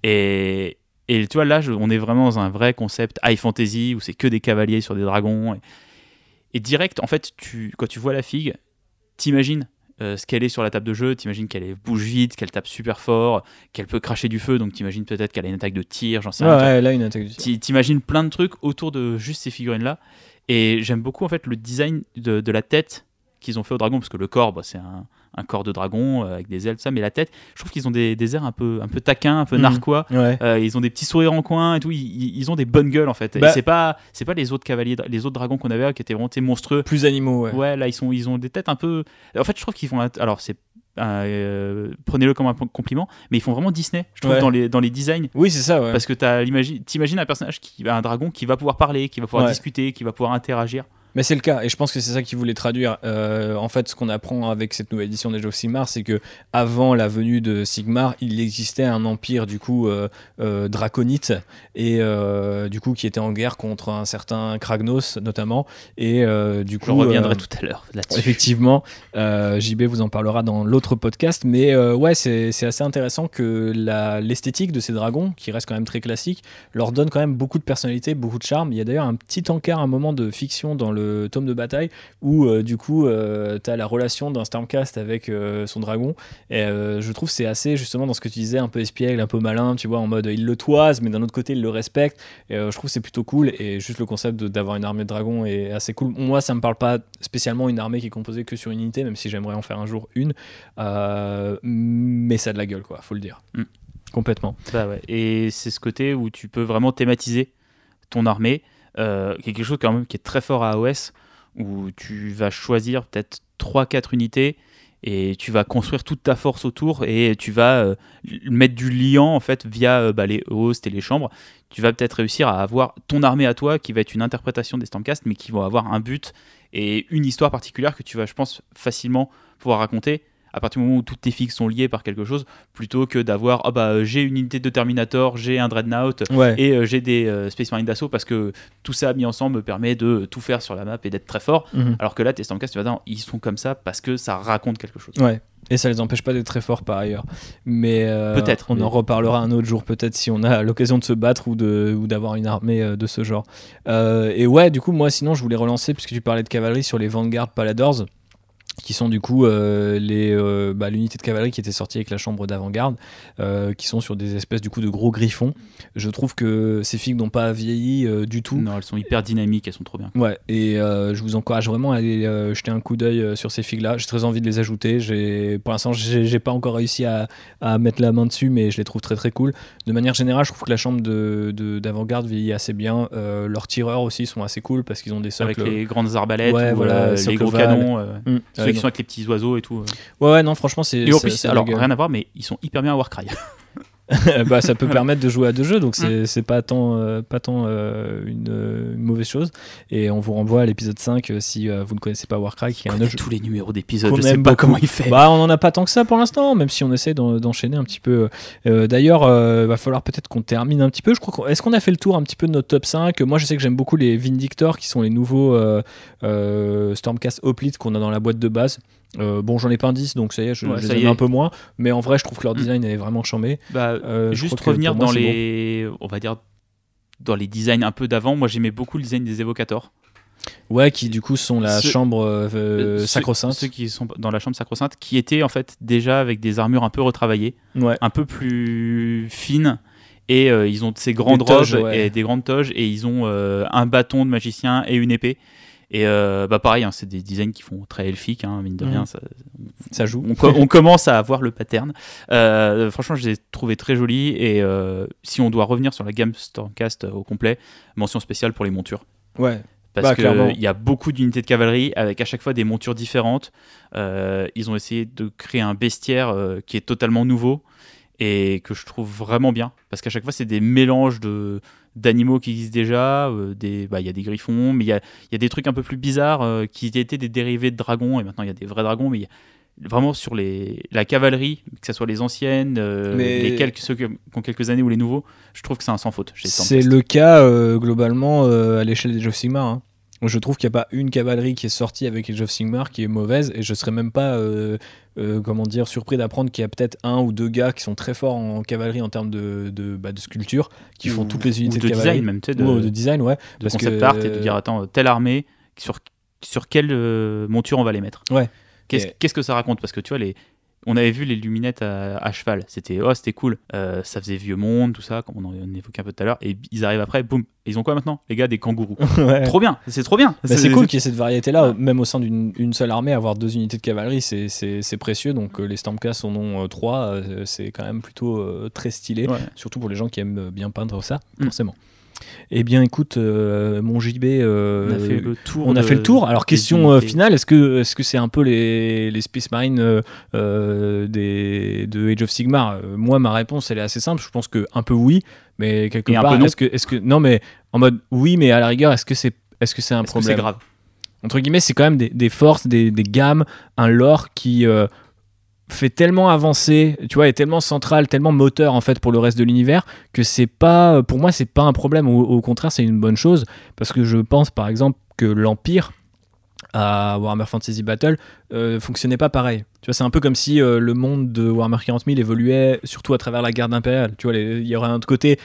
Speaker 4: Et tu vois, là on est vraiment dans un vrai concept high fantasy où c'est que des cavaliers sur des dragons, et direct en fait quand tu vois la figue, t'imagines ce qu'elle est sur la table de jeu, t'imagines qu'elle bouge vite, qu'elle tape super fort, qu'elle peut cracher du feu, donc t'imagines peut-être qu'elle a une attaque de tir, j'en sais rien.
Speaker 3: Ouais, elle a une attaque de tir.
Speaker 4: T'imagines plein de trucs autour de juste ces figurines-là, et j'aime beaucoup en fait le design de la tête qu'ils ont fait au dragon, parce que le corps, c'est un corps de dragon avec des ailes, tout ça, mais la tête, je trouve qu'ils ont des airs un peu taquins, un peu narquois.
Speaker 3: Ouais.
Speaker 4: Ils ont des petits sourires en coin et tout. Ils ont des bonnes gueules en fait. Et c'est pas les autres cavaliers, les autres dragons qu'on avait qui étaient vraiment monstrueux.
Speaker 3: Plus animaux, ouais.
Speaker 4: Ouais, là ils ont des têtes un peu. En fait, je trouve qu'ils font. Alors c'est prenez-le comme un compliment, mais ils font vraiment Disney, je trouve, dans les designs.
Speaker 3: Oui, c'est ça, ouais.
Speaker 4: Parce que t'imagines un personnage un dragon qui va pouvoir parler, qui va pouvoir discuter, qui va pouvoir interagir.
Speaker 3: Mais c'est le cas, et je pense que c'est ça qu'il voulait traduire. En fait, ce qu'on apprend avec cette nouvelle édition d'Age of Sigmar, c'est que avant la venue de Sigmar, il existait un empire du coup draconite et du coup qui était en guerre contre un certain Kragnos notamment. Et du coup,
Speaker 4: je reviendrai tout à l'heure là-dessus.
Speaker 3: Effectivement, JB vous en parlera dans l'autre podcast, mais ouais, c'est assez intéressant que l'esthétique de ces dragons, qui reste quand même très classique, leur donne quand même beaucoup de personnalité, beaucoup de charme. Il y a d'ailleurs un petit encart, un moment de fiction dans le tome de bataille où du coup t'as la relation d'un Stormcast avec son dragon, et je trouve c'est assez justement dans ce que tu disais, un peu espiègle, un peu malin, tu vois, en mode il le toise mais d'un autre côté il le respecte, et je trouve c'est plutôt cool, et juste le concept d'avoir une armée de dragons est assez cool. Moi ça me parle pas spécialement une armée qui est composée que sur une unité, même si j'aimerais en faire un jour une, mais ça a de la gueule, quoi, faut le dire. Complètement.
Speaker 4: Bah ouais. Et c'est ce côté où tu peux vraiment thématiser ton armée, qui est quelque chose quand même qui est très fort à AOS, où tu vas choisir peut-être 3-4 unités et tu vas construire toute ta force autour, et tu vas mettre du liant en fait via les hosts et les chambres. Tu vas peut-être réussir à avoir ton armée à toi qui va être une interprétation des Stormcast, mais qui vont avoir un but et une histoire particulière que tu vas, je pense, facilement pouvoir raconter à partir du moment où toutes tes figues sont liées par quelque chose, plutôt que d'avoir j'ai une unité de Terminator, j'ai un Dreadnought, et j'ai des Space Marine d'assaut, parce que tout ça mis ensemble me permet de tout faire sur la map et d'être très fort. Alors que là, tes Stormcast, tu vas dire, ils sont comme ça parce que ça raconte quelque chose.
Speaker 3: Ouais. Et ça les empêche pas d'être très forts par ailleurs. Mais
Speaker 4: peut-être.
Speaker 3: On en reparlera un autre jour, peut-être, si on a l'occasion de se battre ou d'avoir une armée de ce genre. Et ouais, du coup, moi, sinon, je voulais relancer, puisque tu parlais de cavalerie, sur les Vanguard Paladors, qui sont du coup l'unité de cavalerie qui était sortie avec la chambre d'avant-garde, qui sont sur des espèces du coup de gros griffons. Je trouve que ces figues n'ont pas vieilli du tout.
Speaker 4: Non, elles sont hyper dynamiques, elles sont trop bien.
Speaker 3: Ouais, et je vous encourage vraiment à aller jeter un coup d'œil sur ces figues-là. J'ai très envie de les ajouter. Pour l'instant, j'ai pas encore réussi à mettre la main dessus, mais je les trouve très très cool. De manière générale, je trouve que la chambre d'avant-garde vieillit assez bien. Leurs tireurs aussi sont assez cool parce qu'ils ont des socles.
Speaker 4: Avec les grandes arbalètes,
Speaker 3: les
Speaker 4: gros canons. Ceux qui sont avec les petits oiseaux et tout.
Speaker 3: Ouais, non, franchement, c'est.
Speaker 4: Et en plus, alors rien à voir, mais ils sont hyper bien à Warcry.
Speaker 3: Ça peut permettre de jouer à deux jeux, donc c'est pas tant une mauvaise chose. Et on vous renvoie à l'épisode 5 si vous ne connaissez pas Warcry, qui est un autre jeu.
Speaker 4: Tous les numéros d'épisodes, je sais pas comment il fait.
Speaker 3: On en a pas tant que ça pour l'instant, même si on essaie d'enchaîner un petit peu. D'ailleurs, va falloir peut-être qu'on termine un petit peu. Est-ce qu'on a fait le tour un petit peu de notre top 5? Moi, je sais que j'aime beaucoup les Vindictors, qui sont les nouveaux Stormcast Hoplite qu'on a dans la boîte de base. J'en ai pas un 10, donc ça y est, je les aime un peu moins, mais en vrai je trouve que leur design est vraiment charmé.
Speaker 4: Juste revenir dans on va dire dans les designs un peu d'avant. Moi j'aimais beaucoup le design des Evocators,
Speaker 3: qui du coup sont la chambre sacro-sainte,
Speaker 4: ceux qui sont dans la chambre sacro-sainte, qui étaient en fait déjà avec des armures un peu retravaillées, un peu plus fines, et ils ont ces grandes robes et des grandes toges, et ils ont un bâton de magicien et une épée. Et pareil, c'est des designs qui font très elfiques, mine de rien,
Speaker 3: ça joue.
Speaker 4: On commence à avoir le pattern. Franchement, je les ai trouvés très jolis, et si on doit revenir sur la gamme Stormcast au complet, mention spéciale pour les montures.
Speaker 3: Ouais.
Speaker 4: Parce qu'il y a beaucoup d'unités de cavalerie avec à chaque fois des montures différentes. Ils ont essayé de créer un bestiaire qui est totalement nouveau et que je trouve vraiment bien, parce qu'à chaque fois c'est des mélanges d'animaux qui existent déjà. Il y a des griffons, mais il y a des trucs un peu plus bizarres qui étaient des dérivés de dragons, et maintenant il y a des vrais dragons, mais vraiment sur la cavalerie, que ce soit les anciennes, ceux qui ont quelques années ou les nouveaux, je trouve que c'est un sans faute.
Speaker 3: C'est le cas globalement à l'échelle des Age of Sigmar. Je trouve qu'il n'y a pas une cavalerie qui est sortie avec Age of Sigmar qui est mauvaise, et je serais même pas surpris d'apprendre qu'il y a peut-être un ou deux gars qui sont très forts en cavalerie en termes de sculpture, qui font toutes les unités de cavalerie.
Speaker 4: Design même,
Speaker 3: de design, ouais.
Speaker 4: De concept art, et de dire attends, telle armée, sur quelle monture on va les mettre.
Speaker 3: Ouais.
Speaker 4: Qu'est-ce que ça raconte? Parce que tu vois, on avait vu les luminettes à cheval, c'était cool, ça faisait vieux monde, tout ça, comme on évoquait un peu tout à l'heure, et ils arrivent après, boum, ils ont quoi maintenant, les gars, des kangourous.
Speaker 3: Ouais.
Speaker 4: Trop bien, c'est trop bien.
Speaker 3: C'est cool qu'il y ait cette variété-là, même au sein d'une seule armée, avoir 2 unités de cavalerie, c'est précieux. Donc les Stormcast en ont 3, c'est quand même plutôt très stylé, surtout pour les gens qui aiment bien peindre ça, forcément. Eh bien, écoute, mon JB,
Speaker 4: on a fait le
Speaker 3: tour. Alors, question finale, est-ce que c'est un peu les Space Marines de Age of Sigmar? Moi, ma réponse, elle est assez simple. Je pense que un peu oui, mais quelque part, est-ce que non, mais en mode oui, mais à la rigueur, est-ce que c'est un problème?
Speaker 4: C'est grave.
Speaker 3: Entre guillemets, c'est quand même des forces, des gammes, un lore qui fait tellement avancer, tu vois, est tellement central, tellement moteur en fait pour le reste de l'univers que c'est pas, pour moi, c'est pas un problème. Au contraire, c'est une bonne chose parce que je pense par exemple que l'Empire à Warhammer Fantasy Battle fonctionnait pas pareil. Tu vois, c'est un peu comme si le monde de Warhammer 40 000 évoluait surtout à travers la garde impériale. Tu vois, il y aurait un autre côté.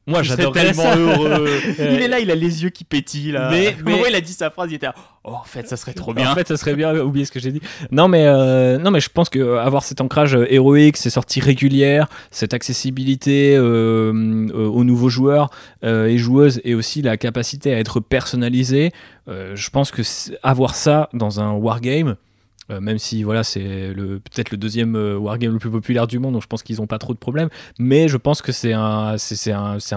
Speaker 3: Moi, j'adorerais
Speaker 4: tellement
Speaker 3: ça.
Speaker 4: Heureux. Il est là, il a les yeux qui pétillent là.
Speaker 3: Mais
Speaker 4: il a dit sa phrase, il était là, oh, en fait, ça serait trop bien.
Speaker 3: En fait, ça serait bien. Oubliez ce que j'ai dit. Non, mais je pense que avoir cet ancrage héroïque, ces sorties régulières, cette accessibilité aux nouveaux joueurs et joueuses, et aussi la capacité à être personnalisé, je pense que avoir ça dans un wargame. Même si voilà, c'est peut-être le deuxième wargame le plus populaire du monde, donc je pense qu'ils n'ont pas trop de problèmes, mais je pense que c'est un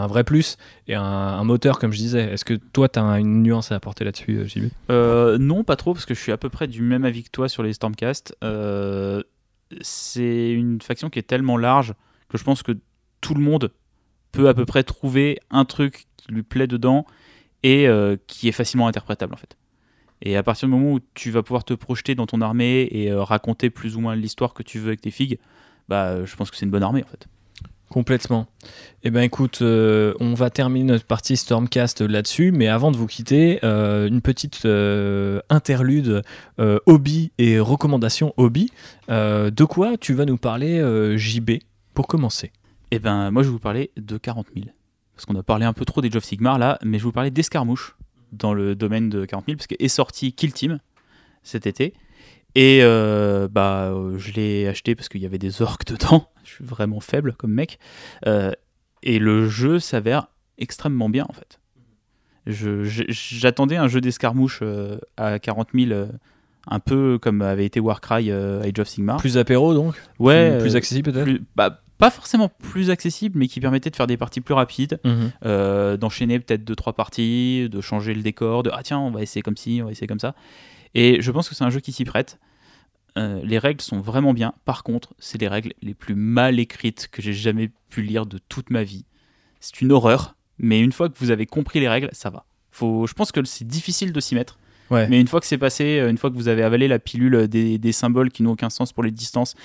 Speaker 3: vrai plus et un moteur, comme je disais. Est-ce que toi tu as une nuance à apporter là-dessus, JB?
Speaker 4: Non, pas trop, parce que je suis à peu près du même avis que toi sur les Stormcast. C'est une faction qui est tellement large que je pense que tout le monde peut à peu près trouver un truc qui lui plaît dedans et qui est facilement interprétable en fait. Et à partir du moment où tu vas pouvoir te projeter dans ton armée et raconter plus ou moins l'histoire que tu veux avec tes figues, bah, je pense que c'est une bonne armée en fait.
Speaker 3: Complètement. Eh ben écoute, on va terminer notre partie Stormcast là-dessus, mais avant de vous quitter, une petite interlude hobby et recommandation hobby. De quoi tu vas nous parler, JB, pour commencer?
Speaker 4: Eh ben moi je vais vous parler de 40 000. Parce qu'on a parlé un peu trop des Age of Sigmar là, mais je vais vous parler d'Escarmouche dans le domaine de 40 000, parce qu'est sorti Kill Team cet été. Et je l'ai acheté parce qu'il y avait des orques dedans. Je suis vraiment faible comme mec. Et le jeu s'avère extrêmement bien en fait. J'attendais un jeu d'escarmouche à 40 000, un peu comme avait été Warcry Age of Sigmar.
Speaker 3: Plus apéro donc?
Speaker 4: Ouais.
Speaker 3: Plus accessible peut-être?
Speaker 4: Pas forcément plus accessible, mais qui permettait de faire des parties plus rapides, d'enchaîner peut-être 2-3 parties, de changer le décor, de tiens, on va essayer comme ci, on va essayer comme ça. Et je pense que c'est un jeu qui s'y prête. Les règles sont vraiment bien. Par contre, c'est les règles les plus mal écrites que j'ai jamais pu lire de toute ma vie. C'est une horreur, mais une fois que vous avez compris les règles, ça va. Je pense que c'est difficile de s'y mettre.
Speaker 3: Ouais.
Speaker 4: Mais une fois que c'est passé, une fois que vous avez avalé la pilule des symboles qui n'ont aucun sens pour les distances,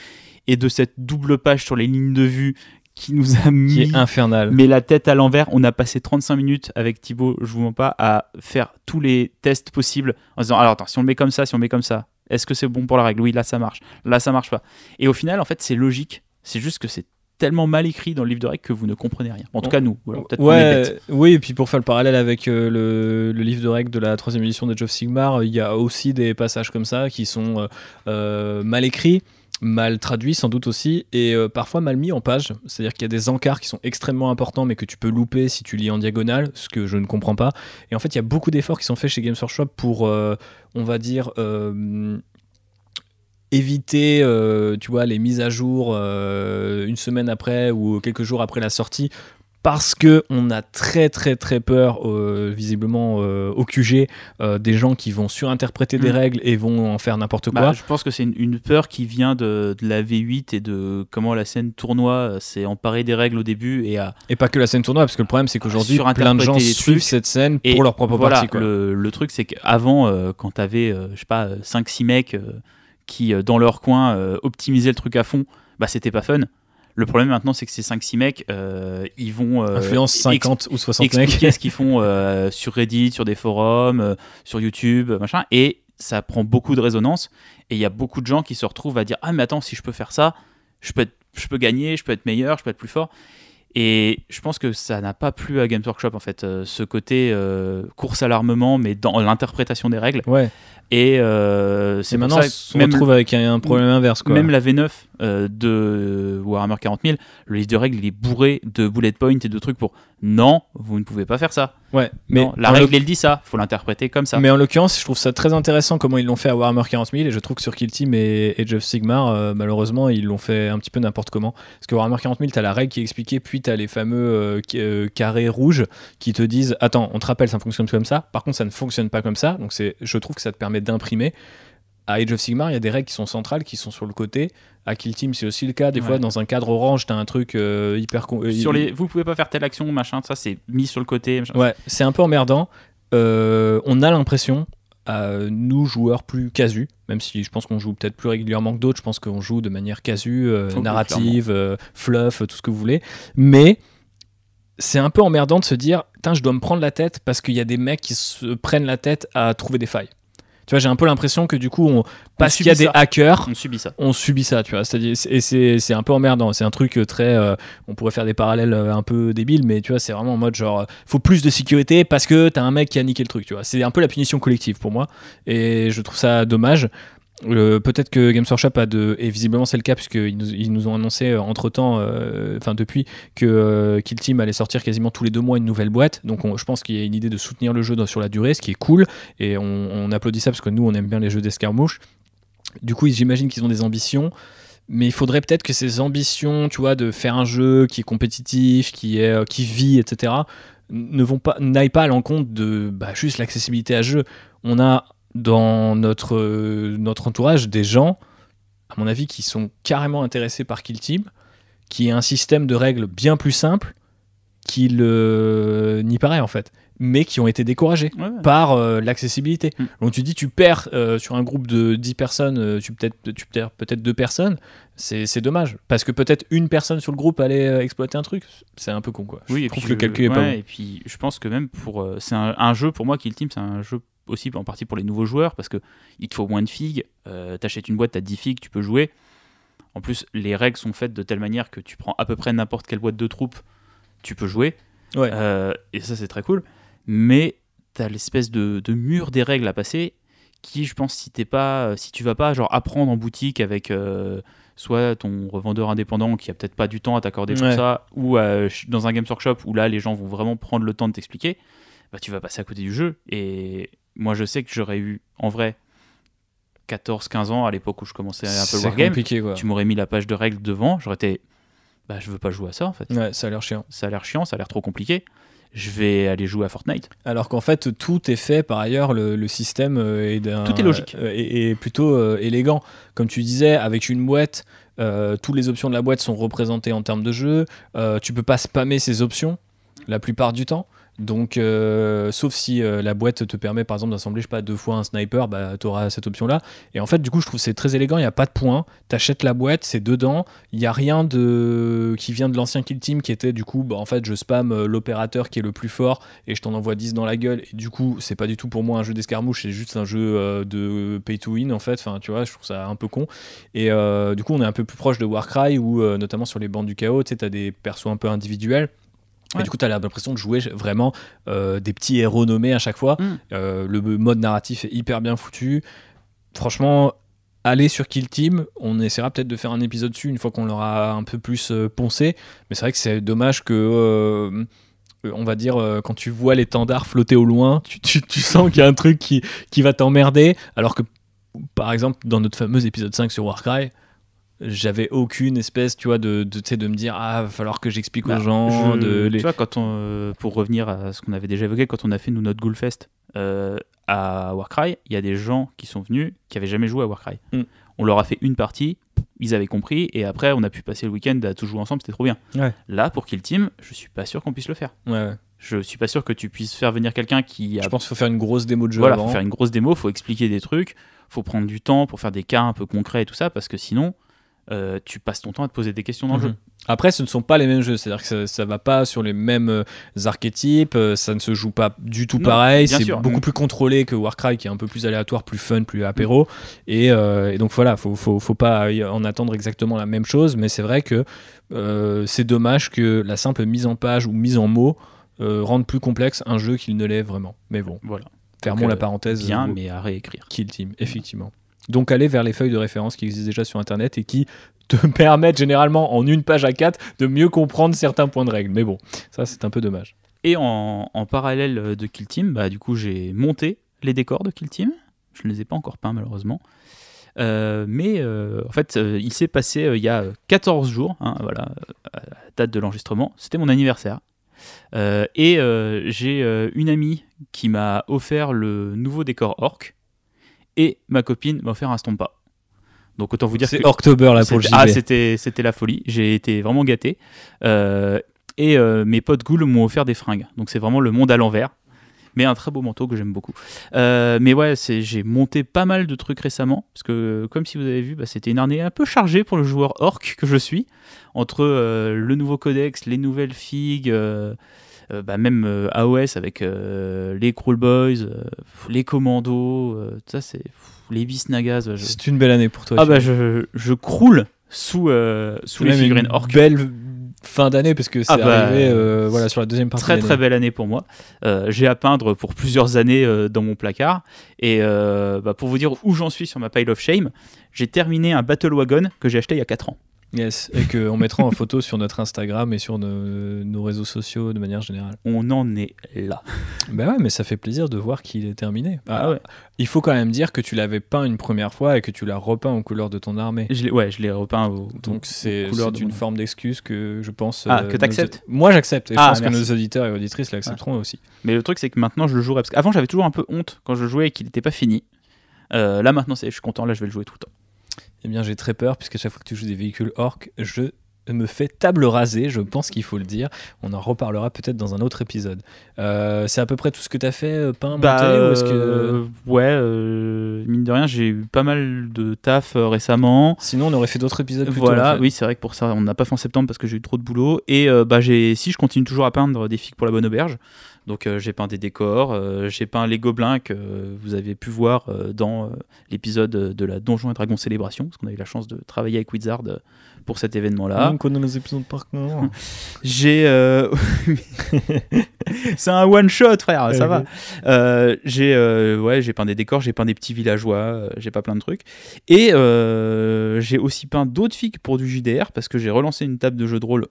Speaker 4: et de cette double page sur les lignes de vue qui nous a mis...
Speaker 3: Qui est infernal.
Speaker 4: Mais la tête à l'envers, on a passé 35 minutes avec Thibaut, je vous mens pas, à faire tous les tests possibles en se disant, alors attends, si on le met comme ça, est-ce que c'est bon pour la règle? Oui, là ça marche pas. Et au final, en fait, c'est logique. C'est juste que c'est tellement mal écrit dans le livre de règles que vous ne comprenez rien. En tout cas, nous. Voilà, peut-être qu'on est bêtes.
Speaker 3: Oui, et puis pour faire le parallèle avec le livre de règles de la 3e édition d'Age of Sigmar, il y a aussi des passages comme ça qui sont mal écrits, mal traduits sans doute aussi, et parfois mal mis en page. C'est-à-dire qu'il y a des encarts qui sont extrêmement importants, mais que tu peux louper si tu lis en diagonale, ce que je ne comprends pas. Et en fait, il y a beaucoup d'efforts qui sont faits chez Games Workshop pour, on va dire... éviter tu vois, les mises à jour une semaine après ou quelques jours après la sortie, parce qu'on a très très très peur visiblement au QG des gens qui vont surinterpréter des règles et vont en faire n'importe quoi.
Speaker 4: Je pense que c'est une peur qui vient de la V8 et de comment la scène tournoi s'est emparée des règles au début et pas
Speaker 3: que la scène tournoi, parce que le problème c'est qu'aujourd'hui plein de gens suivent cette scène pour leur propre partie.
Speaker 4: Le truc c'est qu'avant quand t'avais 5-6 mecs qui dans leur coin optimisaient le truc à fond, c'était pas fun. Le problème maintenant, c'est que ces 5-6 mecs, ils vont
Speaker 3: influence 50 ou 60
Speaker 4: expliquer ce qu'ils font sur Reddit, sur des forums, sur YouTube, machin, et ça prend beaucoup de résonance. Et il y a beaucoup de gens qui se retrouvent à dire « Ah, mais attends, si je peux faire ça, je peux gagner, je peux être meilleur, je peux être plus fort. » Et je pense que ça n'a pas plu à Games Workshop en fait, ce côté course à l'armement, mais dans l'interprétation des règles.
Speaker 3: Ouais.
Speaker 4: Et
Speaker 3: c'est maintenant on retrouve avec un problème inverse, quoi.
Speaker 4: Même la V9 de Warhammer 40 000, le livre de règles il est bourré de bullet points et de trucs pour non, vous ne pouvez pas faire ça.
Speaker 3: Ouais, mais
Speaker 4: non, la règle elle dit ça, faut l'interpréter comme ça.
Speaker 3: Mais en l'occurrence, je trouve ça très intéressant comment ils l'ont fait à Warhammer 40 000, et je trouve que sur Kill Team et Age of Sigmar, malheureusement, ils l'ont fait un petit peu n'importe comment. Parce que Warhammer 40 000, t'as la règle qui est expliquée, puis t'as les fameux carrés rouges qui te disent attends, on te rappelle, ça fonctionne comme ça. Par contre, ça ne fonctionne pas comme ça. Donc je trouve que ça te permet d'imprimer. À Age of Sigmar, il y a des règles qui sont centrales, qui sont sur le côté. À Kill Team, c'est aussi le cas. Des fois, dans un cadre orange, t'as un truc hyper...
Speaker 4: vous pouvez pas faire telle action, machin, ça c'est mis sur le côté. Machin.
Speaker 3: Ouais, c'est un peu emmerdant. On a l'impression, nous, joueurs plus casus, même si je pense qu'on joue peut-être plus régulièrement que d'autres, je pense qu'on joue de manière casu, narrative, fluff, tout ce que vous voulez. Mais c'est un peu emmerdant de se dire, putain, je dois me prendre la tête parce qu'il y a des mecs qui se prennent la tête à trouver des failles. Tu vois, j'ai un peu l'impression que du coup, parce qu'il y a des hackers, on subit ça, tu vois. C'est-à-dire, et c'est un peu emmerdant. C'est un truc très, on pourrait faire des parallèles un peu débiles, mais tu vois, c'est vraiment en mode genre, faut plus de sécurité parce que t'as un mec qui a niqué le truc, tu vois. C'est un peu la punition collective pour moi, et je trouve ça dommage. Peut-être que Games Workshop et visiblement c'est le cas puisqu'ils nous ont annoncé entre-temps, depuis que Kill Team allait sortir quasiment tous les 2 mois une nouvelle boîte, donc je pense qu'il y a une idée de soutenir le jeu sur la durée, ce qui est cool, et on applaudit ça parce que nous on aime bien les jeux d'escarmouche. Du coup j'imagine qu'ils ont des ambitions, mais il faudrait peut-être que ces ambitions, tu vois, de faire un jeu qui est compétitif, qui vit, etc., n'aillent pas à l'encontre de juste l'accessibilité à jeu. On a dans notre entourage des gens, à mon avis, qui sont carrément intéressés par Kill Team, qui est un système de règles bien plus simple qu'il n'y paraît en fait, mais qui ont été découragés par l'accessibilité. Donc tu dis, tu perds sur un groupe de 10 personnes, tu perds peut-être 2 personnes, c'est dommage, parce que peut-être une personne sur le groupe allait exploiter un truc, c'est un peu con quoi.
Speaker 4: Oui,
Speaker 3: je trouve que le calcul est pas bon.
Speaker 4: Et puis je pense que même c'est un jeu, pour moi, Kill Team, c'est un jeu aussi en partie pour les nouveaux joueurs, parce que il te faut moins de figues, t'achètes une boîte, t'as 10 figues, tu peux jouer. En plus, les règles sont faites de telle manière que tu prends à peu près n'importe quelle boîte de troupes, tu peux jouer. Et ça, c'est très cool. Mais t'as l'espèce de mur des règles à passer qui, je pense, si tu vas pas genre apprendre en boutique avec soit ton revendeur indépendant qui a peut-être pas du temps à t'accorder pour ça, ou dans un Games Workshop où là, les gens vont vraiment prendre le temps de t'expliquer, tu vas passer à côté du jeu. Et moi, je sais que j'aurais eu, en vrai, 14-15 ans à l'époque où je commençais un peu le wargame, tu m'aurais mis la page de règles devant, j'aurais été je veux pas jouer à ça en fait.
Speaker 3: Ouais, ça a l'air chiant.
Speaker 4: Ça a l'air trop compliqué. Je vais aller jouer à Fortnite.
Speaker 3: Alors qu'en fait, tout est fait par ailleurs, le système
Speaker 4: tout est logique.
Speaker 3: Et plutôt élégant. Comme tu disais, avec une boîte, toutes les options de la boîte sont représentées en termes de jeu. Tu peux pas spammer ces options la plupart du temps. Donc, sauf si la boîte te permet par exemple d'assembler, je sais pas, 2 fois un sniper, tu auras cette option là. Et en fait, du coup, je trouve que c'est très élégant. Il n'y a pas de points. T'achètes la boîte, c'est dedans. Il n'y a rien qui vient de l'ancien Kill Team qui était du coup, en fait, je spam l'opérateur qui est le plus fort et je t'en envoie 10 dans la gueule. Et du coup, c'est pas du tout pour moi un jeu d'escarmouche, c'est juste un jeu de pay to win en fait. Enfin, tu vois, je trouve ça un peu con. Et du coup, on est un peu plus proche de Warcry où, notamment sur les bandes du chaos, tu sais, t'as des persos un peu individuels. Et du coup, tu as l'impression de jouer vraiment des petits héros nommés à chaque fois. Le mode narratif est hyper bien foutu. Franchement, allez sur Kill Team. On essaiera peut-être de faire un épisode dessus une fois qu'on l'aura un peu plus poncé. Mais c'est vrai que c'est dommage que... on va dire, quand tu vois l'étendard flotter au loin, tu sens qu'il y a un truc qui va t'emmerder. Alors que, par exemple, dans notre fameux épisode 5 sur Warcry, j'avais aucune espèce, tu vois, de me dire va falloir que j'explique aux gens.
Speaker 4: Tu vois, pour revenir à ce qu'on avait déjà évoqué, quand on a fait notre Ghoulfest à Warcry, il y a des gens qui sont venus qui avaient jamais joué à Warcry. On leur a fait une partie, ils avaient compris, et après on a pu passer le week-end à tout jouer ensemble, c'était trop bien. Là, pour Kill Team, je suis pas sûr qu'on puisse le faire. Je suis pas sûr que tu puisses faire venir quelqu'un qui a...
Speaker 3: Je pense qu'il faut faire une grosse démo de jeu avant.
Speaker 4: Faut faire une grosse démo, faut expliquer des trucs, faut prendre du temps pour faire des cas un peu concrets et tout ça, parce que sinon... tu passes ton temps à te poser des questions dans le jeu.
Speaker 3: Après, ce ne sont pas les mêmes jeux, c'est-à-dire que ça va pas sur les mêmes archétypes, ça ne se joue pas du tout pareil, c'est beaucoup plus contrôlé que Warcry qui est un peu plus aléatoire, plus fun, plus apéro, et donc voilà, faut pas en attendre exactement la même chose, mais c'est vrai que c'est dommage que la simple mise en page ou mise en mots rende plus complexe un jeu qu'il ne l'est vraiment. Mais bon,
Speaker 4: voilà.
Speaker 3: Fermons la parenthèse.
Speaker 4: Bien, mais à réécrire.
Speaker 3: Kill Team, effectivement. Donc allez vers les feuilles de référence qui existent déjà sur Internet et qui te permettent généralement en une page à 4 de mieux comprendre certains points de règle. Mais bon, ça c'est un peu dommage.
Speaker 4: Et en parallèle de Kill Team, du coup j'ai monté les décors de Kill Team. Je ne les ai pas encore peints malheureusement. Mais en fait, il s'est passé il y a 14 jours, voilà, à la date de l'enregistrement. C'était mon anniversaire. Et j'ai une amie qui m'a offert le nouveau décor Orc. Et ma copine m'a offert un Stompa. Donc autant vous dire
Speaker 3: c'est October là pour le JV.
Speaker 4: C'était la folie. J'ai été vraiment gâté. Et mes potes ghouls m'ont offert des fringues. Donc c'est vraiment le monde à l'envers. Mais un très beau manteau que j'aime beaucoup. Mais ouais, j'ai monté pas mal de trucs récemment. Parce que comme si vous avez vu, c'était une année un peu chargée pour le joueur orc que je suis. Entre le nouveau codex, les nouvelles figues... même AOS avec les Crawl Boys, les commandos, ça c'est les Bisnagas.
Speaker 3: C'est une belle année pour toi.
Speaker 4: Je croule sous les figurines orc.
Speaker 3: Belle fin d'année parce que c'est arrivé voilà, sur la deuxième partie.
Speaker 4: Très très belle année pour moi. J'ai à peindre pour plusieurs années dans mon placard. Et pour vous dire où j'en suis sur ma pile of shame, j'ai terminé un Battle Wagon que j'ai acheté il y a 4 ans.
Speaker 3: Yes, et qu'on mettra en photo sur notre Instagram et sur nos réseaux sociaux de manière générale.
Speaker 4: On en est là.
Speaker 3: Bah ouais, mais ça fait plaisir de voir qu'il est terminé.
Speaker 4: Ouais.
Speaker 3: Il faut quand même dire que tu l'avais peint une première fois et que tu l'as repeint aux couleurs de ton armée.
Speaker 4: Je l'ai repeint
Speaker 3: Donc c'est une forme d'excuse que je pense...
Speaker 4: que t'acceptes.
Speaker 3: Moi j'accepte, et je pense
Speaker 4: merci.
Speaker 3: que nos auditeurs et auditrices l'accepteront aussi.
Speaker 4: Mais le truc c'est que maintenant je le jouerai, parce qu'avant j'avais toujours un peu honte quand je jouais et qu'il n'était pas fini. Là maintenant je suis content, là je vais le jouer tout le temps.
Speaker 3: Eh bien, j'ai très peur, puisque chaque fois que tu joues des véhicules orques, je me fais table rasée, je pense qu'il faut le dire. On en reparlera peut-être dans un autre épisode. C'est à peu près tout ce que tu as fait, peint, monté ou est-ce que...
Speaker 4: Ouais, mine de rien, j'ai eu pas mal de taf récemment.
Speaker 3: Sinon, on aurait fait d'autres épisodes plus tôt.
Speaker 4: Voilà,
Speaker 3: en fait.
Speaker 4: Oui, c'est vrai que pour ça, on n'a pas fait en septembre parce que j'ai eu trop de boulot. Et je continue toujours à peindre des figues pour la Bonne Auberge. Donc j'ai peint des décors, j'ai peint les gobelins que vous avez pu voir dans l'épisode de la Donjons et Dragons Célébration, parce qu'on a eu la chance de travailler avec Wizard pour cet événement-là.
Speaker 3: On connaît les épisodes par cœur.
Speaker 4: J'ai... C'est un one-shot, frère, ça va. J'ai peint des décors, j'ai peint des petits villageois, j'ai pas plein de trucs. Et j'ai aussi peint d'autres figues pour du JDR, parce que j'ai relancé une table de jeu de rôle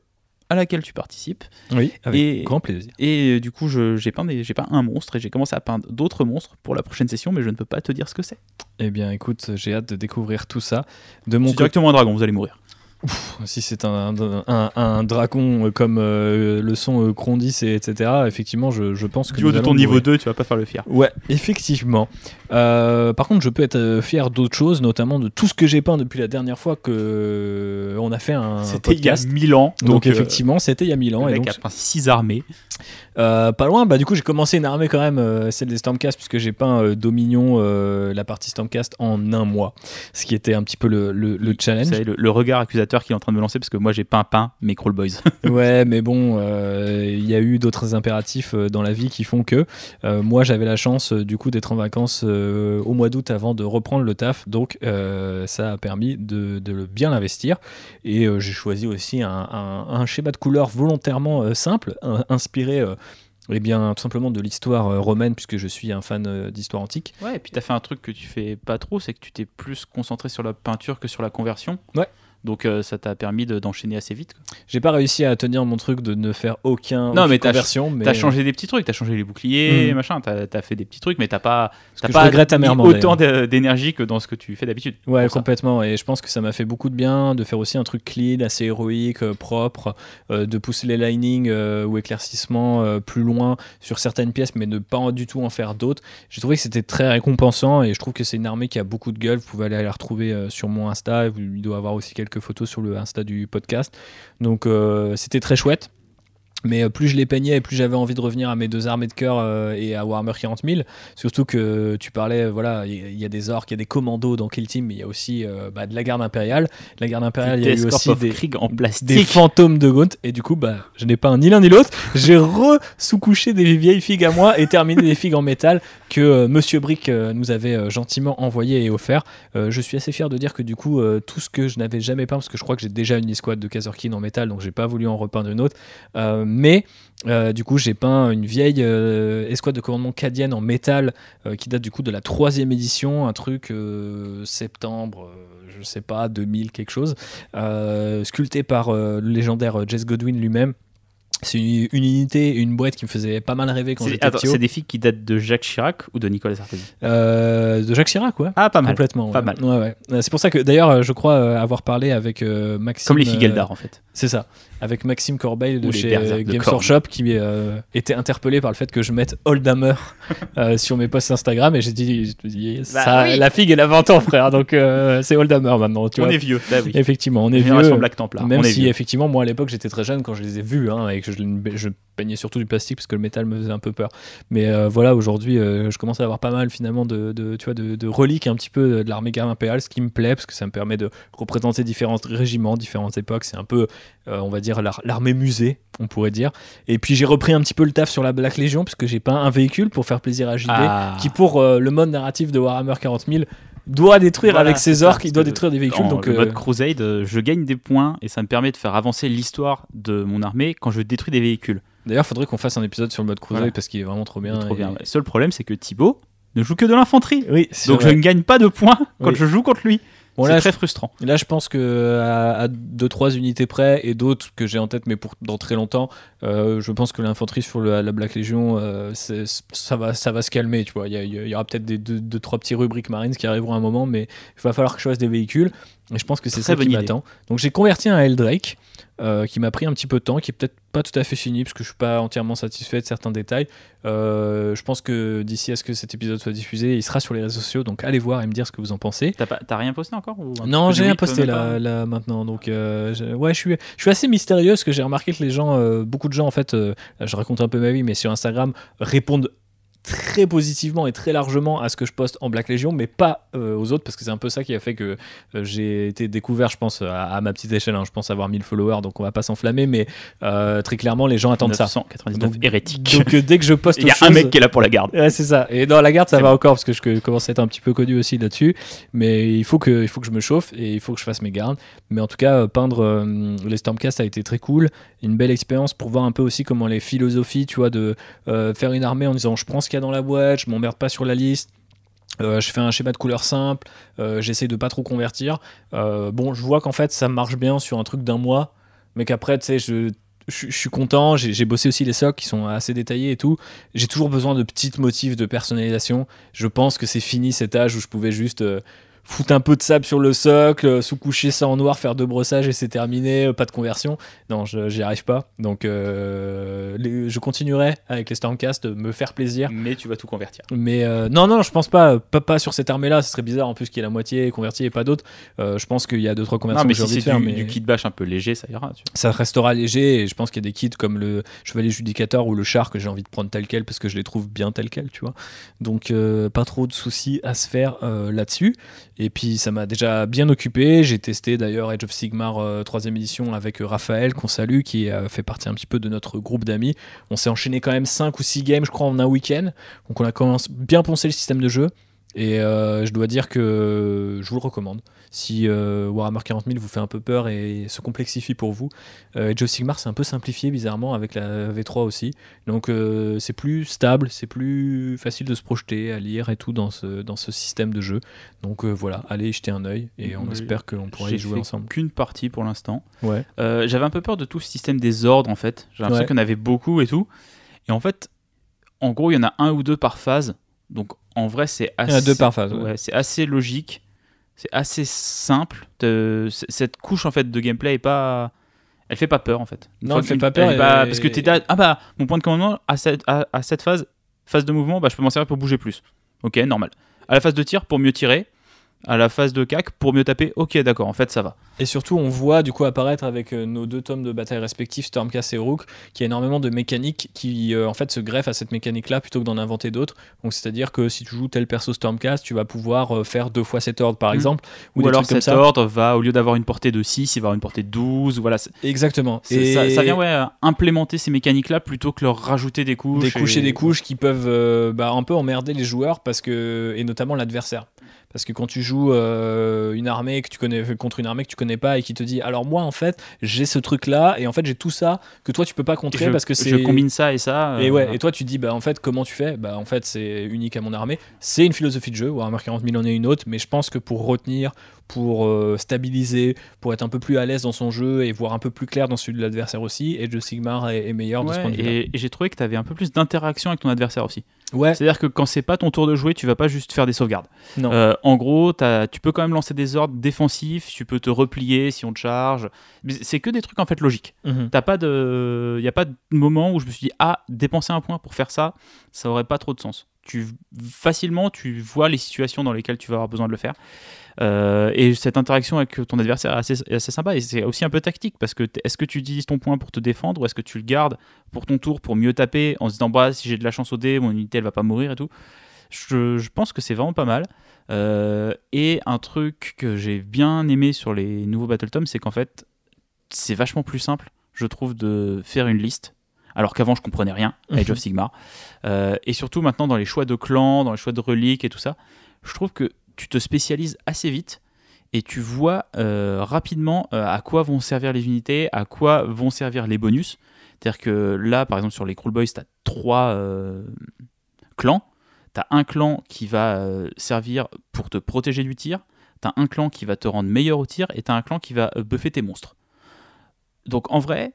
Speaker 4: à laquelle tu participes.
Speaker 3: Oui, avec grand plaisir.
Speaker 4: Et du coup, j'ai peint un monstre et j'ai commencé à peindre d'autres monstres pour la prochaine session, mais je ne peux pas te dire ce que c'est.
Speaker 3: Eh bien, écoute, j'ai hâte de découvrir tout ça.
Speaker 4: C'est directement un dragon, vous allez mourir.
Speaker 3: Si c'est un dragon comme le son Crondis, etc., effectivement, je pense que...
Speaker 4: Du haut de ton niveau 2, tu vas pas faire le fier.
Speaker 3: Ouais, effectivement. Par contre, je peux être fier d'autres choses, notamment de tout ce que j'ai peint depuis la dernière fois qu'on a fait un podcast.
Speaker 4: C'était il y a 1000 ans.
Speaker 3: Donc effectivement, c'était il y a 1000 ans.
Speaker 4: Le mec a peint 6 armées.
Speaker 3: Pas loin, du coup j'ai commencé une armée quand même, celle des Stormcast, puisque j'ai peint Dominion, la partie Stormcast en un mois, ce qui était un petit peu le challenge.
Speaker 4: Vous savez, le regard accusateur qu'il est en train de me lancer, parce que moi j'ai peint mes Crawl Boys.
Speaker 3: Ouais, mais bon, il y a eu d'autres impératifs dans la vie qui font que moi j'avais la chance du coup d'être en vacances au mois d'août avant de reprendre le taf, donc ça a permis de bien investir, et j'ai choisi aussi un schéma de couleurs volontairement simple, inspiré tout simplement de l'histoire romaine, puisque je suis un fan d'histoire antique.
Speaker 4: Ouais, et puis t'as fait un truc que tu fais pas trop, c'est que tu t'es plus concentré sur la peinture que sur la conversion.
Speaker 3: Ouais.
Speaker 4: Donc ça t'a permis d'enchaîner assez vite, quoi.
Speaker 3: J'ai pas réussi à tenir mon truc de ne faire aucune conversion.
Speaker 4: T'as changé des petits trucs, t'as changé les boucliers, machin, t'as fait des petits trucs, mais t'as pas
Speaker 3: amèrement,
Speaker 4: autant d'énergie que dans ce que tu fais d'habitude.
Speaker 3: Ouais, complètement. Et je pense que ça m'a fait beaucoup de bien de faire aussi un truc clean, assez héroïque, propre, de pousser les linings ou éclaircissements plus loin sur certaines pièces, mais ne pas du tout en faire d'autres. J'ai trouvé que c'était très récompensant, et je trouve que c'est une armée qui a beaucoup de gueule. Vous pouvez aller la retrouver sur mon Insta, il doit avoir aussi quelques photos sur le Insta du podcast, donc c'était très chouette. Mais plus je les peignais et plus j'avais envie de revenir à mes 2 armées de cœur et à Warhammer 40 000. Surtout que tu parlais, voilà, il y a des orques, il y a des commandos dans Kill Team, mais il y a aussi de la garde impériale. La garde impériale, il y a eu aussi
Speaker 4: Krieg en plastique.
Speaker 3: des fantômes de Gaunt. Et du coup, je n'ai pas ni l'un ni l'autre. J'ai sous-couché des vieilles figues à moi et terminé des figues en métal que Monsieur Brick nous avait gentiment envoyé et offert. Je suis assez fier de dire que du coup, tout ce que je n'avais jamais peint, parce que je crois que j'ai déjà une escouade de Kazerkin en métal, donc j'ai pas voulu en repeindre une autre. Mais du coup j'ai peint une vieille escouade de commandement cadienne en métal qui date du coup de la 3e édition, un truc septembre je sais pas 2000 quelque chose, sculpté par le légendaire Jess Godwin lui-même. C'est une unité, une boîte qui me faisait pas mal rêver quand j'étais petit.
Speaker 4: C'est des figues qui datent de Jacques Chirac ou de Nicolas Sarkozy?
Speaker 3: De Jacques Chirac, ouais.
Speaker 4: Ah, pas mal.
Speaker 3: Complètement.
Speaker 4: Pas mal.
Speaker 3: Ouais. C'est pour ça que d'ailleurs, je crois avoir parlé avec Maxime.
Speaker 4: Comme les figues Eldar, en fait.
Speaker 3: C'est ça. Avec Maxime Corbeil de chez Games
Speaker 4: Corbe.
Speaker 3: Workshop qui était interpellé par le fait que je mette Oldhammer sur mes posts Instagram et j'ai dit
Speaker 4: oui.
Speaker 3: La figue elle a 20 ans, frère, donc c'est Oldhammer maintenant. Tu vois.
Speaker 4: Est vieux, là, oui.
Speaker 3: Effectivement, on est
Speaker 4: Génération
Speaker 3: vieux.
Speaker 4: Black Templar.
Speaker 3: Même si effectivement, moi à l'époque j'étais très jeune quand je les ai vus et que je peignais surtout du plastique parce que le métal me faisait un peu peur. Mais voilà, aujourd'hui, je commence à avoir pas mal finalement de reliques un petit peu de l'armée garde impériale, ce qui me plaît parce que ça me permet de représenter différents régiments, différentes époques. C'est un peu, on va dire, l'armée musée, on pourrait dire. Et puis j'ai repris un petit peu le taf sur la Black Legion parce que j'ai peint un véhicule pour faire plaisir à JB qui pour le mode narratif de Warhammer 40 000 doit détruire avec ses orques, il doit détruire des véhicules. Donc
Speaker 4: le mode Crusade, je gagne des points et ça me permet de faire avancer l'histoire de mon armée quand je détruis des véhicules.
Speaker 3: D'ailleurs, faudrait qu'on fasse un épisode sur le mode Crusade parce qu'il est vraiment trop bien.
Speaker 4: Le seul problème, c'est que Thibaut ne joue que de l'infanterie.
Speaker 3: Oui,
Speaker 4: donc je ne gagne pas de points quand je joue contre lui. Bon, c'est très frustrant.
Speaker 3: Là, je pense qu'à 2-3 unités près et d'autres que j'ai en tête, mais dans très longtemps, je pense que l'infanterie sur la Black Legion, ça va se calmer. Tu vois. Il y aura peut-être 2-3 petits rubriques Marines qui arriveront à un moment, mais il va falloir que je fasse des véhicules. Et je pense que c'est ça qui m'attend. Donc j'ai converti un Eldrake qui m'a pris un petit peu de temps, qui est peut-être pas tout à fait fini parce que je suis pas entièrement satisfait de certains détails. Je pense que d'ici à ce que cet épisode soit diffusé, il sera sur les réseaux sociaux, donc allez voir et me dire ce que vous en pensez.
Speaker 4: T'as rien posté encore ou
Speaker 3: Non, j'ai rien posté là maintenant, donc je suis assez mystérieux parce que j'ai remarqué que les gens, beaucoup de gens en fait, je raconte un peu ma vie, mais sur Instagram répondent très positivement et très largement à ce que je poste en Black Legion, mais pas aux autres, parce que c'est un peu ça qui a fait que j'ai été découvert, je pense, à ma petite échelle, je pense avoir 1000 followers, donc on va pas s'enflammer, mais très clairement les gens attendent
Speaker 4: 999
Speaker 3: ça. Donc,
Speaker 4: hérétique.
Speaker 3: Donc dès que je poste
Speaker 4: il y a un mec qui est là pour la garde.
Speaker 3: Ouais, c'est ça. Et dans la garde ça va encore, parce que je commence à être un petit peu connu aussi là-dessus, mais il faut que je me chauffe et il faut que je fasse mes gardes. Mais en tout cas, peindre les Stormcast a été très cool, une belle expérience pour voir un peu aussi comment les philosophies, tu vois, de faire une armée en disant je prends ce qu'il y a dans la boîte, je m'emmerde pas sur la liste, je fais un schéma de couleur simple, j'essaie de pas trop convertir. Bon, je vois qu'en fait ça marche bien sur un truc d'un mois, mais qu'après, tu sais, je suis content, j'ai bossé aussi les socs qui sont assez détaillés et tout. J'ai toujours besoin de petits motifs de personnalisation. Je pense que c'est fini cet âge où je pouvais juste foutre un peu de sable sur le socle, sous-coucher ça en noir, faire 2 brossages et c'est terminé, pas de conversion. Non, j'y arrive pas. Donc je continuerai avec les Stormcast, me faire plaisir.
Speaker 4: Mais tu vas tout convertir.
Speaker 3: Mais non, je pense pas sur cette armée-là. Ce serait bizarre en plus qu'il y ait la moitié convertie et pas d'autres. Je pense qu'il y a 2-3 conversions que j'ai envie de faire. Mais
Speaker 4: du kit bash un peu léger, ça ira.
Speaker 3: Ça restera léger et je pense qu'il y a des kits comme le Chevalier Judicateur ou le Char que j'ai envie de prendre tel quel parce que je les trouve bien tel quel, tu vois. Donc pas trop de soucis à se faire là-dessus. Et puis ça m'a déjà bien occupé. J'ai testé d'ailleurs Age of Sigmar 3ème édition avec Raphaël, qu'on salue, qui fait partie un petit peu de notre groupe d'amis. On s'est enchaîné quand même 5 ou 6 games, je crois, en un week-end. Donc on a commencé bien poncé le système de jeu. Et je dois dire que je vous le recommande. Si Warhammer 40 000 vous fait un peu peur et se complexifie pour vous, Age of Sigmar c'est un peu simplifié bizarrement avec la V3 aussi. Donc c'est plus stable, c'est plus facile de se projeter, à lire et tout dans ce système de jeu. Donc voilà, allez jeter un œil et on espère qu'on pourra y jouer ensemble.
Speaker 4: J'ai fait qu'une partie pour l'instant.
Speaker 3: Ouais.
Speaker 4: J'avais un peu peur de tout ce système des ordres en fait. J'ai l'impression qu'il y en avait beaucoup et tout. Et en fait, en gros, il y en a 1 ou 2 par phase. Donc en vrai, c'est assez.
Speaker 3: Il y en a 2 par phase.
Speaker 4: Ouais, c'est assez logique. C'est assez simple. Cette couche en fait de gameplay est pas. Elle fait pas peur en fait.
Speaker 3: Non, elle fait pas peur.
Speaker 4: Parce que t'es là. Ah bah, mon point de commandement à cette phase de mouvement, bah, je peux m'en servir pour bouger plus. Ok, normal. À la phase de tir, pour mieux tirer. à la phase de CAC pour mieux taper. Ok, d'accord, en fait ça va.
Speaker 3: Et surtout, on voit du coup apparaître avec nos 2 tomes de bataille respectifs, Stormcast et Rook, qu'il y a énormément de mécaniques qui en fait se greffent à cette mécanique-là plutôt que d'en inventer d'autres. Donc c'est-à-dire que si tu joues tel perso Stormcast, tu vas pouvoir faire 2 fois cet ordre par exemple.
Speaker 4: Ou
Speaker 3: des
Speaker 4: alors
Speaker 3: trucs comme
Speaker 4: cet
Speaker 3: ça.
Speaker 4: ordre va, au lieu d'avoir une portée de 6, il va avoir une portée de 12. Voilà.
Speaker 3: Exactement.
Speaker 4: Ça vient implémenter ces mécaniques-là plutôt que leur rajouter des couches.
Speaker 3: Des couches qui peuvent un peu emmerder les joueurs et notamment l'adversaire. Parce que quand tu joues une armée que tu connais contre une armée que tu connais pas et qui te dit alors moi en fait j'ai ce truc là et en fait j'ai tout ça que toi tu peux pas contrer parce que c'est
Speaker 4: je combine ça et ça.
Speaker 3: Et toi tu te dis bah en fait comment tu fais, bah en fait c'est unique à mon armée, c'est une philosophie de jeu. Warhammer 40 000 en est une autre, mais je pense que pour retenir, pour stabiliser, pour être un peu plus à l'aise dans son jeu et voir un peu plus clair dans celui de l'adversaire aussi, Age of Sigmar est meilleur de ce point de vue.
Speaker 4: Et j'ai trouvé que tu avais un peu plus d'interaction avec ton adversaire aussi.
Speaker 3: Ouais.
Speaker 4: C'est-à-dire que quand c'est pas ton tour de jouer, tu vas pas juste faire des sauvegardes.
Speaker 3: Non.
Speaker 4: En gros, tu peux quand même lancer des ordres défensifs, tu peux te replier si on te charge. Mais c'est que des trucs en fait logiques.
Speaker 3: Mhm.
Speaker 4: Il y a pas de moment où je me suis dit dépenser un point pour faire ça, ça aurait pas trop de sens. Facilement, tu vois les situations dans lesquelles tu vas avoir besoin de le faire. Et cette interaction avec ton adversaire est assez sympa et c'est aussi un peu tactique parce que est-ce que tu utilises ton point pour te défendre ou est-ce que tu le gardes pour ton tour pour mieux taper en se disant si j'ai de la chance au dé, mon unité elle va pas mourir et tout. Je pense que c'est vraiment pas mal. Et un truc que j'ai bien aimé sur les nouveaux Battletomes, c'est qu'en fait c'est vachement plus simple, je trouve, de faire une liste. Alors qu'avant je comprenais rien, Age of Sigmar. Et surtout maintenant dans les choix de clans, dans les choix de reliques et tout ça, je trouve que tu te spécialises assez vite et tu vois rapidement à quoi vont servir les unités, à quoi vont servir les bonus. C'est-à-dire que là, par exemple, sur les Cruel Boys, tu as 3 clans. Tu as un clan qui va servir pour te protéger du tir, tu as un clan qui va te rendre meilleur au tir et tu as un clan qui va buffer tes monstres. Donc en vrai,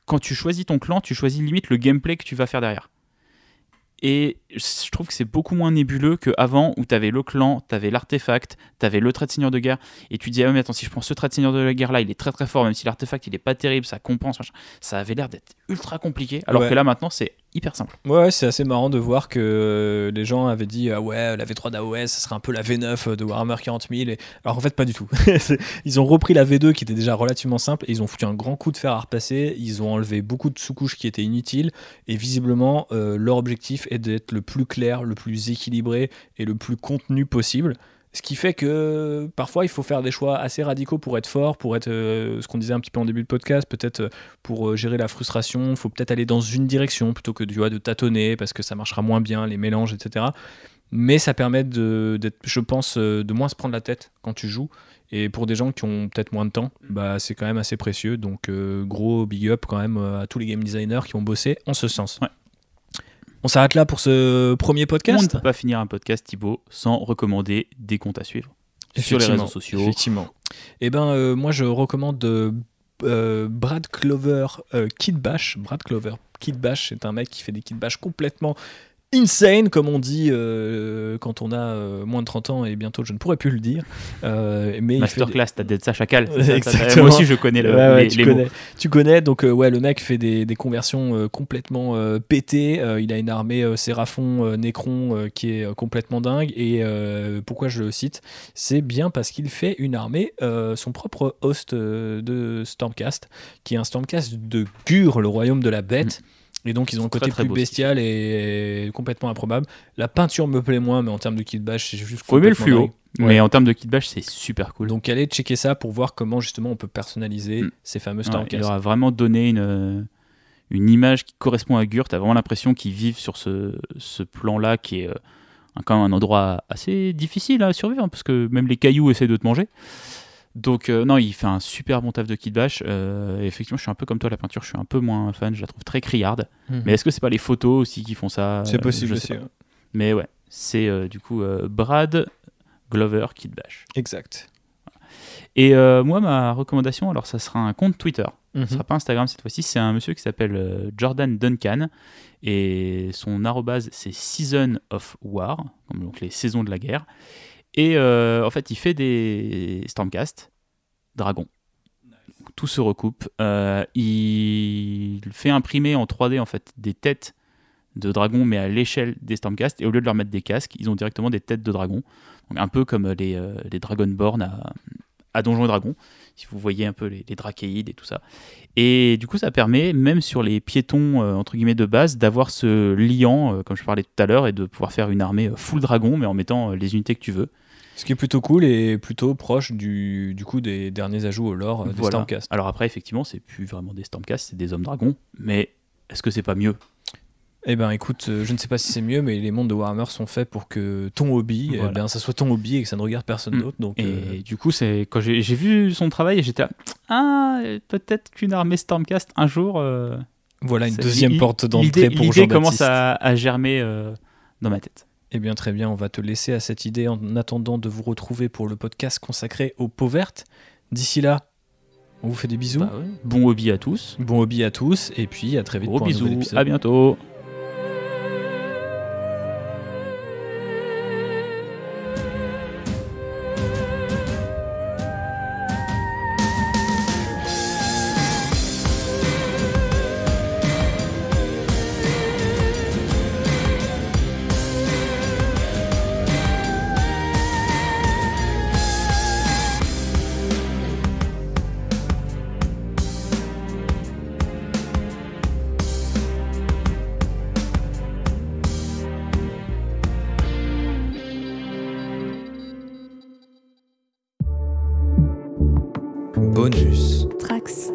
Speaker 4: quand tu choisis ton clan, tu choisis limite le gameplay que tu vas faire derrière. Et je trouve que c'est beaucoup moins nébuleux qu'avant où tu avais le clan, tu avais l'artefact, tu avais le trait de seigneur de guerre, et tu dis mais attends, si je prends ce trait de seigneur de la guerre là, il est très très fort, même si l'artefact il est pas terrible, ça compense, machin. Ça avait l'air d'être ultra compliqué, alors que là maintenant c'est hyper simple.
Speaker 3: Ouais, c'est assez marrant de voir que les gens avaient dit la V3 d'AOS, ça serait un peu la V9 de Warhammer 40 000. Alors en fait, pas du tout. Ils ont repris la V2 qui était déjà relativement simple et ils ont foutu un grand coup de fer à repasser. Ils ont enlevé beaucoup de sous-couches qui étaient inutiles et visiblement, leur objectif est d'être le plus clair, le plus équilibré et le plus contenu possible. Ce qui fait que parfois il faut faire des choix assez radicaux pour être fort, pour être ce qu'on disait un petit peu en début de podcast, peut-être pour gérer la frustration, il faut peut-être aller dans une direction plutôt que de tâtonner parce que ça marchera moins bien, les mélanges, etc. Mais ça permet d'être, je pense, de moins se prendre la tête quand tu joues. Et pour des gens qui ont peut-être moins de temps, c'est quand même assez précieux. Donc gros big up quand même à tous les game designers qui ont bossé en ce sens. Ouais. On s'arrête là pour ce premier podcast.
Speaker 4: On ne peut pas finir un podcast, Thibaut, sans recommander des comptes à suivre sur les réseaux sociaux.
Speaker 3: Effectivement. Et moi, je recommande Brad Clover Kit Bash. Brad Clover Kit Bash, c'est un mec qui fait des kit bash complètement insane, comme on dit quand on a moins de 30 ans, et bientôt je ne pourrais plus le dire. Mais
Speaker 4: Masterclass, t'as d'être ça chacal.
Speaker 3: Exactement.
Speaker 4: Moi aussi je connais les mots.
Speaker 3: Tu connais, donc le mec fait des conversions complètement pétées. Il a une armée Séraphon, Necron qui est complètement dingue. Et pourquoi je le cite, c'est bien parce qu'il fait une armée, son propre host de Stormcast, qui est un Stormcast de Gur, le royaume de la bête. Et donc ils ont un côté plus bestial et complètement improbable. La peinture me plaît moins, mais en termes de kit bash, c'est juste
Speaker 4: faut aimer le fluo. Mais en termes de kit bash, c'est super cool.
Speaker 3: Donc allez checker ça pour voir comment justement on peut personnaliser ces fameux Stormcast.
Speaker 4: Il leur a vraiment donné une image qui correspond à Gur. T'as vraiment l'impression qu'ils vivent sur ce plan-là qui est quand même un endroit assez difficile à survivre, parce que même les cailloux essaient de te manger. Donc non, il fait un super bon taf de kit bash. Effectivement, je suis un peu comme toi, la peinture, je suis un peu moins fan, je la trouve très criarde. Mais est-ce que c'est pas les photos aussi qui font ça?
Speaker 3: C'est possible aussi.
Speaker 4: Mais ouais, c'est du coup Brad Glover Kit Bash.
Speaker 3: Exact.
Speaker 4: Et moi, ma recommandation, alors ça sera un compte Twitter. Ce sera pas Instagram cette fois-ci, c'est un monsieur qui s'appelle Jordan Duncan. Et son arrobase, c'est Season of War, comme donc les saisons de la guerre. Et en fait, il fait des Stormcast, Dragon. Tout se recoupe. Il fait imprimer en 3D en fait des têtes de dragons, mais à l'échelle des Stormcast, et au lieu de leur mettre des casques, ils ont directement des têtes de dragons. Donc, un peu comme les Dragonborn à Donjons et Dragons, si vous voyez un peu les Drachéides et tout ça. Et du coup, ça permet, même sur les piétons entre guillemets de base, d'avoir ce liant, comme je parlais tout à l'heure, et de pouvoir faire une armée full dragon, mais en mettant les unités que tu veux.
Speaker 3: Ce qui est plutôt cool et plutôt proche du coup des derniers ajouts au lore des
Speaker 4: Voilà.
Speaker 3: Stormcast.
Speaker 4: Alors après, effectivement, c'est plus vraiment des Stormcast, c'est des hommes dragons, mais est-ce que c'est pas mieux ?
Speaker 3: Eh ben écoute, je ne sais pas si c'est mieux, mais les mondes de Warhammer sont faits pour que ton hobby,
Speaker 4: Voilà.
Speaker 3: eh ben, ça soit ton hobby et que ça ne regarde personne d'autre. Donc,
Speaker 4: Et du coup, c'est quand j'ai vu son travail, j'étais là, peut-être qu'une armée Stormcast un jour.
Speaker 3: voilà une deuxième porte d'entrée pour
Speaker 4: L'idée
Speaker 3: Jean-Baptiste.
Speaker 4: commence à germer dans ma tête.
Speaker 3: Eh bien très bien, on va te laisser à cette idée en attendant de vous retrouver pour le podcast consacré aux peaux vertes. D'ici là, on vous fait des bisous.
Speaker 4: Bah ouais. Bon hobby à tous.
Speaker 3: Bon hobby à tous et puis à très vite
Speaker 4: Gros
Speaker 3: pour un nouvel
Speaker 4: bisous.
Speaker 3: épisode.
Speaker 4: À bientôt.
Speaker 1: Bonus.
Speaker 2: Trax.